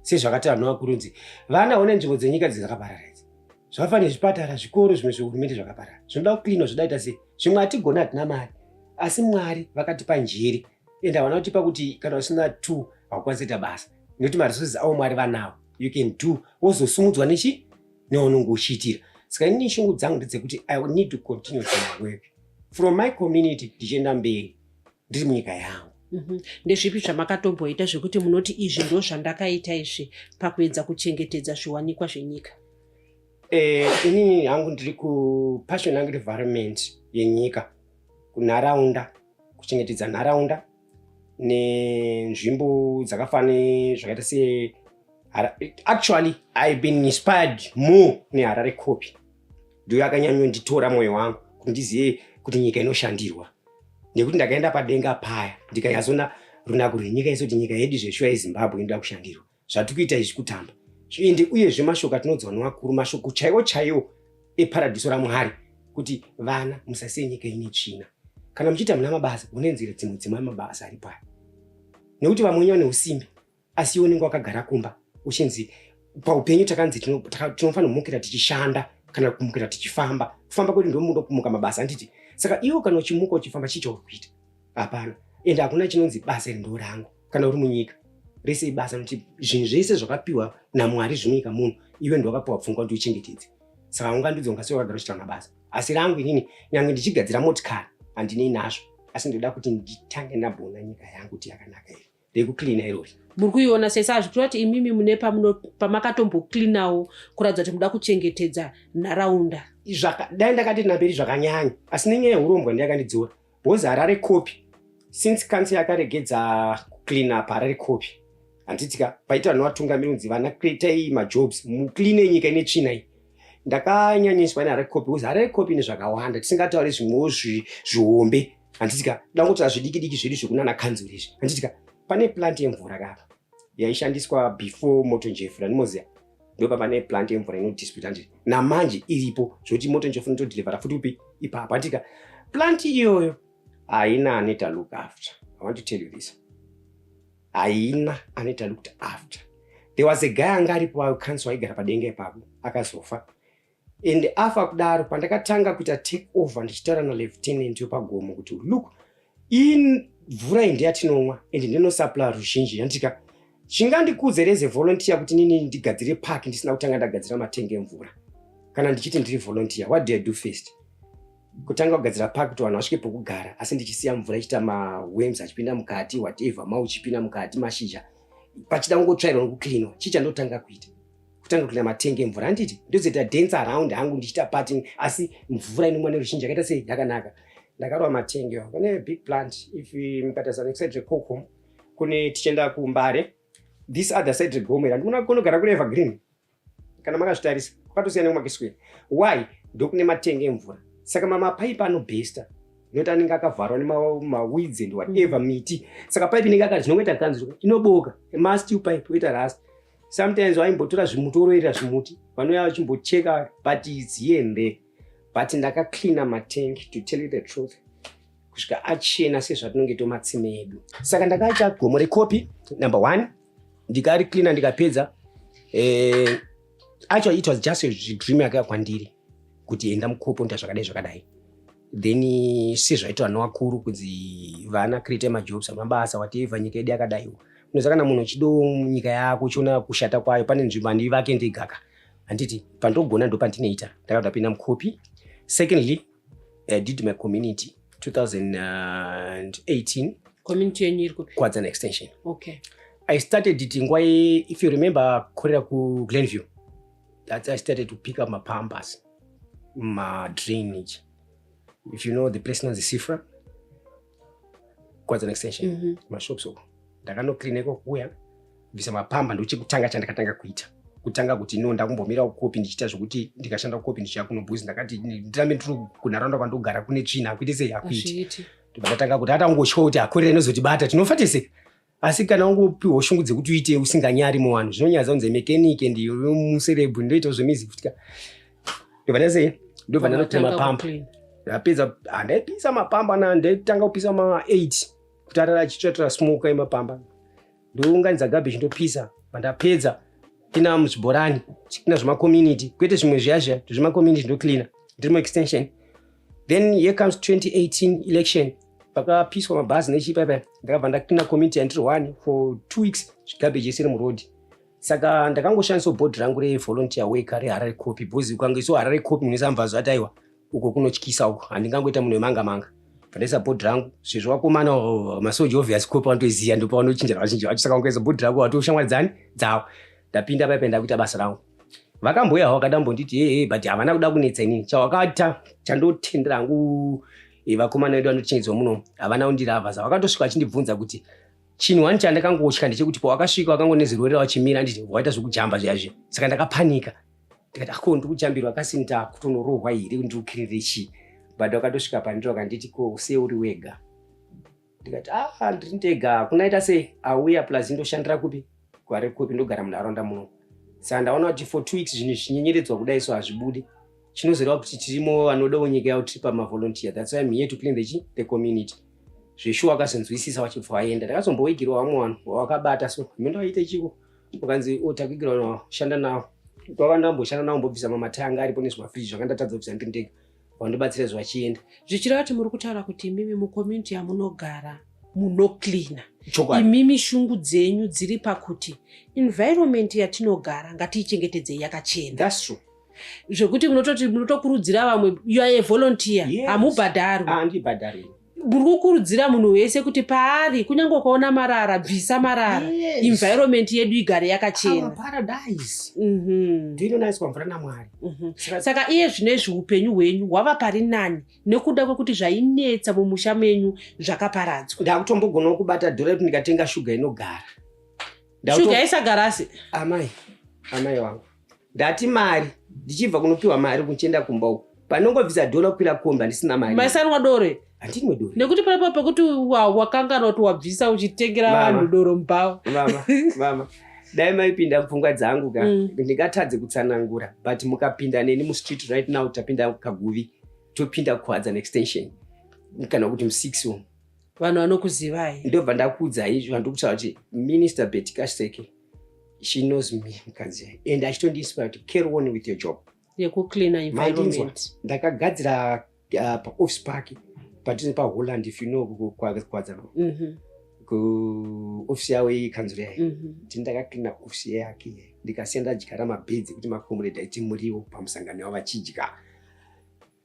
sezvakati vanhu vakurudzi vana one nzvimbo dzenyika dzakaparara idzi zvakafanira zvipatara zvikoro zvimwe zvehurumende zvakaparara zvinoda kuklinwa zvodaita sei zvimwe hatigona hatina mari asi Mwari vakatipa njere ende havana kutipa kuti kana usina 2 haukwanisi kuita basa nekuti maresources avo Mwari vanawo you can do wozosumudzwa nechi neunenge uchiitira saka inini shungu dzangu ndedzekuti I will need to continue my work from my community ndichienda mberi ndiri munyika yangu. Ndezvipi zvamakatomboita zvekuti munoti izvi ndo zvandakaita izvi pakuedza kuchengetedza zviwanikwa zvenyika? Inini hangu ndiri kupassion yangu environment yenyika, kunharaunda, kuchengetedza nharaunda nenzvimbo dzakafane zvakaita se actually I've been inspired more neHarare Copy. Ndiyo yakanyanyonditora mwoyo wangu kuti ndizive kuti nyika inoshandirwa. Nekuti ndakaenda padenga paya ndikanyazona runako rwenyika isoti nyika yedu zveshuwa yeZimbabwe inoda kushandirwa. Zvatikuita izvi kutamba. Ende uyezve mashoko atinonzwa neakuru, mashoko chaiwo eparadiso raMwari kuti vana musasiye nyika ine tsvina. Kana muchiita muna mabasa mune nzira dzimwe mabasa ari paya. Nekuti vamwe vane usimbe asi iwe unenge wakagara kumba uchinzi paupenyu takanzi tinofanira kumukira tichishanda kana kumukira tichifamba. Kufamba kwedu ndio mundo kumuka mabasa anditi. Saka iwe kana uchimuka uchifamba chicho urikuita. Hapana. Ende hakuna chinonzi basa ndo rangu kana uri munyika. Rese basa noti zvinhu zvese zvakapiwa naMwari zvimunyika munhu iwe ndo wakapiwa pfungwa kuti uchengetedze. Saka ungandidzo ungasiwa wakagara uchita mabasa. Asi rangu inini nyange ndichigadzira motikari handinei nazvo. Asi ndoda kuti nditange nabona nyika yangu kuti yakanaka iri. Ndekucleana irori. Muri kuiona sesazvo kuti imimi mune pamakatomboklinawo kuratidza kuti muda kuchengetedza nharaunda. Dai ndakati naperi zvakanyanya asi nenyaya yeurombo ndiyakandidzora. Bozi Harare Copy since council yakaregedza kuclean up Harare Copy handitika paita vanhu vatungamiri unzi vana create majobs muclean nyika ine tsvina iyi. Ndakanyanyiswa neHarare Copy bozi Harare Copy nezvakawanda tisingatauri zvimwewo zvihombe handitika dangoti azvidiki zvedu zvekunana kanzuri izvi handitika pane plant yemvura kapa yaishandiswa before moto njefu nimoziya ndopa pane plant yemvura inodispute handiti namanje iripo zvoti moto njefu inotodeliver futi upi ipapo handika plant iyoyo haina aneta look after. I want to tell you this. Haina aneta looked after. There was a guy angaripo wakansi waigara padenga ipapo akazofa. And afa kudaro pandakatanga kuita take over ndichitaura na-lieutenant wepagomo kuti look in mvura indiyatinomwa and ndinosupply ruzhinji handika chingandikudze reze volunteer kuti nini ndigadzire park ndisina kutanga ndagadzira matengi emvura. Kana ndichiti ndiri volunteer what do I do first? Kutanga kugadzira park kuti vanhu vasvike pokugara asi ndichisiya mvura ichita maworms achipinda mukati whatever uchipinda mukati mashizha pachida kungotsvairwa nokuklinwa chicha ndotanga kuita kutanga kucleana matengi emvura handiti ndozoita dance around hangu ndichita party asi mvura inomwa neruzhinji yakaita sei yakanaka. Ndakarwa matengi kune big plant if mukatarisana nekuside reCoco kune tichienda kuMbare this other side reGomera ndikuna kunogara kune Evergreen kana makazvitarisa kwatosiyana nekumakiswera why ndokune matengi emvura. Saka mapaipi anobhesta noti anenge akavharwa nemaweeds and whatever miti. Saka paipi inenge akati zvinongoita kanzi inoboka masteel pipe oita rust. Sometimes waimbotora zvimutoroera zvimuti vanouya vachimbocheka but it's here and there. But ndakacleana matengi to tell you the truth kusvika achena sezvatinonge tomatsime edu. Saka ndakaita gomo reCopy number 1 ndikari cleana ndikapedza. Actually it was just a dream yaka kwandiri kuti enda mukopo nda zvakadai. Then sezvaitwa vanhu vakuru kuti vana create majobs amabasa whatever nyika yedu yakadai. Unoziva kana munhu chido nyika yako chiona kushata kwayo pane nzvimbo andivake ndigaka handiti pandogona ndo pandinoita ndakapinda muCopy. Secondly, I did my community 2018. Community yenyu iri kupi? Quads and extension. Okay. I started it in if you remember Korea ku Glenview. That I started to pick up my pampas, my drainage. If you know the place knows the Sifra. Quads and extension. My shop so. Ndakano clean eko kuya. Visa mapamba ndo chekutanga chandakatanga kuita. Kutanga kuti no ndakumbomira kuCopy ndichita zvokuti ndikashanda kuCopy ndichia kuno bhuzi ndakati ndirambe ndiri kunharaunda kwandogara kune tsvina akuite sei akuiti. Ndakatanga kuti hata ungotya kuti akorera inozotibata tinofatise. Asi kana ungopiwa shungu dzekuti uite usinganyari muvanhu zvinonyaza kunze mechanic ndiyo muserebhu ndoita zvemizi futika. Ndobva sei ndobva ndinotema mapamba. Ndapedza ndaipisa mapamba na ndaitanga kupisa ma 8 kuti arara achitora smoke yemapamba. Ndounganidza garbage ndopisa pandapedza pina muzviborani chikina zvemacommunity kwete zvimwe zviyazviya zvemacommunity ndocleana ndiri extension. Then here comes 2018 election pakapiswa mabhazi nechipapa ndakabva ndacleana community yandiri 1 for 2 weeks garbage isiri muroad. Saka ndakangoshandisa board rangu revolunteer work reHarare Copy because ukangoisa Harare Copy munisamba zvati aiwa uko kunotyisa uko handingangoita munhu wemanga pandaisa board rangu zvezvo wakomana masoja obvious Copy vantoziya ndipo vanochinjira vazhinji vacho. Saka ungaisa board rangu watoshamwari dzavo ndapinda paipa ndakuita basa rangu. Vakamboya havo vakadambonditi but havana kuda kunetsa inini chawakaita chandotendera hangu vakomana vedu vanochenjedzwa muno havana kundiravha. Saka vakatosvika vachindibvunza kuti chinhu wani chandakangotya ndechekuti pawakasvika wakangone wachimira nditi waita zvekujamba zviyazvi. Saka ndakapanika ndikati ako ndikujambirwa akasinda kutonorohwa here ndiri kukirire chii. But wakatosvika pandiro wakanditi ko sei uri wega. Ndikati ndiri ndega kunaita sei auya plus ndoshandira kupi kuHarare Copy ndogara munharaunda muno. Saka ndaona kuti for 2 weeks zvinhu zvinyenyeredzwa kudai so hazvibudi. Chinozoreva kuti tirimo vanodawo nyika yavo tiri pamavolunteer. That's why I'm here to clean the community. Zveshuwa wakazonzwisisa wachibva waenda. Ndakazomboigirwa vamwe vanhu wakabata so mendo waite chiko ukanzi takuigirwa shanda nawo. Ndakandamboshanda nawo mbobvisa mamataya anga aripo nezvimafriji zvakandatadza kubvisa ndiri ndega wandibatsira zvachienda. Zvichireva kuti muri kutaura kuti imimi mucommunity yamunogara munocleana. Imimi shungu dzenyu dziri pakuti environment yatinogara ngatiichengetedzei yakachena. That's true. Zvekuti munotokurudzira vamwe you are a volunteer hamubhadharwi. Handibhadhari. Muri kukurudzira munhu wese kuti paari kunyange ukaona marara bvisa marara. Environment yedu igare yakachena. Our paradise. Ndinonaiswa mvura naMwari. Saka iye zvinezvi upenyu hwenyu hwava pari nani nekuda kwekuti zvainetsa mumusha menyu zvakaparadzwa. Ndakutombogonawo kubata dhora kuti ndikatenga shuga inogara. Shuga isagara sei? Amai wangu ndati mari ndichibva kunopiwa mari kuchienda kumba uko panongobvisa dhora kukwira komba ndisina mari. Maisanwa dore? Handimwe dore. Nekuti palepo pekuti wakangana kuti wabvisa uchitengera vanhu doro mubhawa. Mama dai maipinda pfungwa dzangu ndingatadze kutsanangura but mukapinda neni mustreet right now tapinda kaguvi topinda kuhadza extension kana kuti mu6 umu vanhu vanokuzivai. Ndobva ndakudza izvo ndokutaura kuti Minister Betty Kaseke she knows me mukadzi and achitondiinspire to carry on with your job yekucleana environment. Ndakagadzira pa-office park patiri paHolland if you know kwadza ku-office yawo yekanzuro yayo ndakacleana office yake ndikasiya ndadyara mabhedzi kuti makomrade aiti muriwo pamusangano wavachidya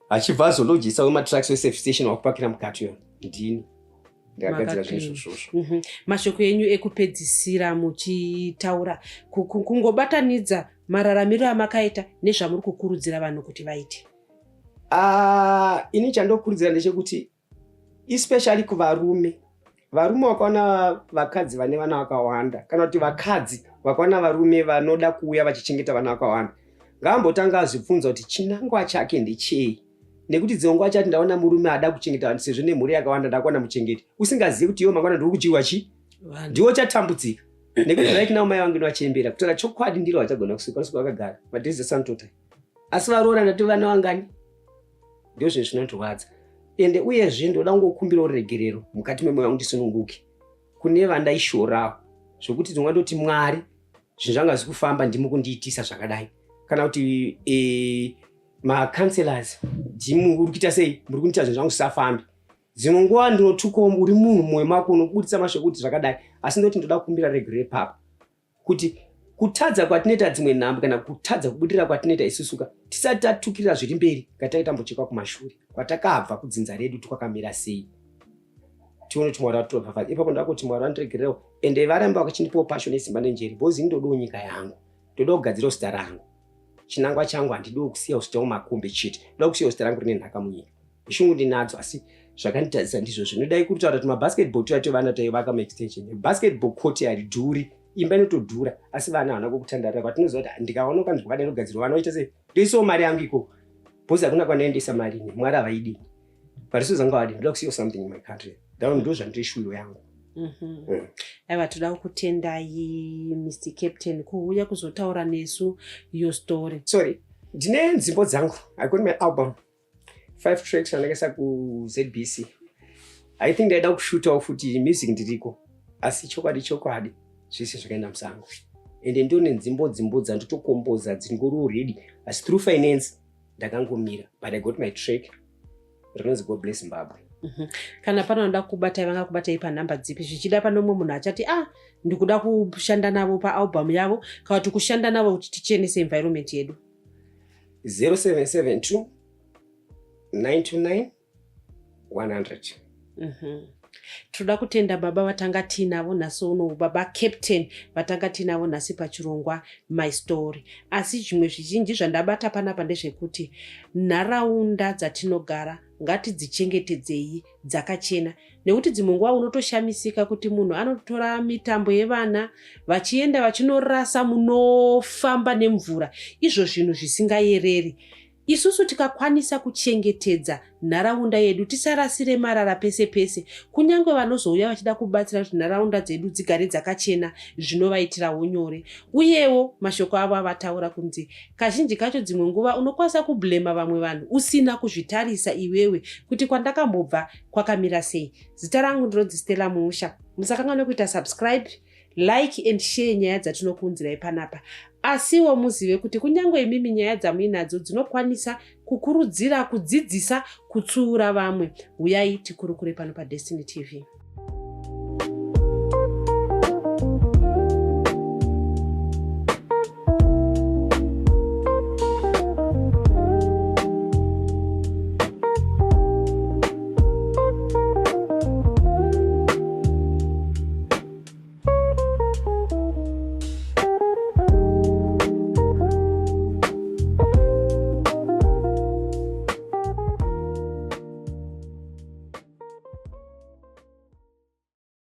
achibva azologisa wematracks wesafe station wakupakira mukati yo ndini ndakagadzira zvinhu izvozvo. Mashoko enyu ekupedzisira muchitaura kungobatanidza mararamiro amakaita nezvamuri kukurudzira vanhu kuti vaite. Ini chandokurudzira ndechekuti especially kuvarume vakaona vakadzi vane vana vakawanda kana kuti vakadzi vakaona varume vanoda kuuya vachichengeta vana vakawanda ngambotanga azvibvunza kuti chinangwa chake ndechei. Nekuti dzongwa chati ndaona murume ada kuchengeta vanhu sezvo nemhuri yakawanda ndakuona muchengeti usingazivi kuti iwo mangwana ndiri kuchiwa chi ndiwo chatambudzika. Nekuti right now mai vangu ndovachembera kutora chokwadi ndiro vachagona kusvika vakagara madhezi esantota asi varoora ndati vana vangani ndio zvinhu zvinondirwadza. Ende uyezve ndoda kungokumbirawo ruregerero mukati memwoyo wangu ndisununguke kune vandaishorawo zvokuti ndingatoti Mwari zvinhu zvanga zvikufamba ndimi kundiitisa zvakadai kana kuti macounselors ndimi uri kuita sei muri kundiita zvinhu zvangu zvisafambi. Dzimwe nguva ndinotukawo uri munhu mumwoyo mako unobudisa mashoko kuti zvakadai asi ndoti ndoda kukumbira regerero papa kuti kutadza kwatinoita dzimwe nhamba kana kutadza kubudirira kwatinoita isusuka tisati tatukirira zviri mberi ngataitambochekwa kumashure kwatakabva kudzinza redu twakamira sei tione kuti Mwari atopafadza. Ipapo ndakuti Mwari andiregerewo ende varamba vakachindipawo passion nesimba nenjeri because ndodawo nyika yangu ndoda kugadzirawo zita rangu chinangwa changu handidi kusiya zita mumakombe chete ndoda kusiya zita rangu rine nhaka munyika. Ishungu ndinadzo asi zvakanditadzisa ndizvo zvinodai kutaura kuti mabasketball tovana taivaka maextension basketball court haridhuri imba inotodhura asi vana havana kukutandarira kwatinoziva kuti ndikaona kanzvi kwakadai nogadzirwa vana vaita sei ndoisawo mari yangu iko bhozi hakuna kwanaendesa mari ine Mwari havaidi pariso zanga vadi ndoda kusiyawo something in my country ndo zvandiri shwiro yangu. Aiwa toda kutendai Mr Captain kuuya kuzotaura nesu your story. Sorry ndine nzimbo dzangu I got my album 5 tracks andakaisa kuZBC. I think ndaida kushutawo futi music ndiriko asi chokwadi zvese zvakaenda musango. ende ndone nzimbo dzandotokomboza dzingori already asi through finance ndakangomira but I got my track rinonzi God bless Zimbabwe. Kana panoda kubatai vangakubatai panhamba dzipi zvichida pano mumwe munhu achati ndikuda kushanda navo paalbum yavo kana kuti kushanda navo kuti tichenese environment yedu? 0772 929 100. Toda kutenda baba vatanga tinavo nhasi uno, baba captain vatanga tinavo nhasi pachirongwa My Story. Asi zvimwe zvizhinji zvandabata panapa ndezvekuti nharaunda dzatinogara ngatidzichengetedzei dzakachena, nekuti dzimwe nguva unotoshamisika kuti munhu anotora mitambo yevana vachienda vachinorasa munofamba nemvura, izvo zvinhu zvisingayereri. Isusu tikakwanisa kuchengetedza nharaunda yedu, tisarasire marara pese pese, kunyange vanozouya vachida kubatsira kuti nharaunda dzedu dzigare dzakachena zvinovaitirawo nyore. Uyewo mashoko avo avataura kunzi kazhinji kacho dzimwe nguva unokwanisa kublema vamwe vanhu usina kuzvitarisa iwewe kuti kwandakambobva kwakamira sei. Zita rangu ndinonzi Stella Muusha. Musakanganwe kuita subscribe, like and share nyaya dzatinokuunzirai panapa. Asiwo muzive kuti kunyange imimi nyaya dzamuinadzo dzinokwanisa kukurudzira, kudzidzisa, kutsiura vamwe. Uyai tikurukure pano paDestiny TV.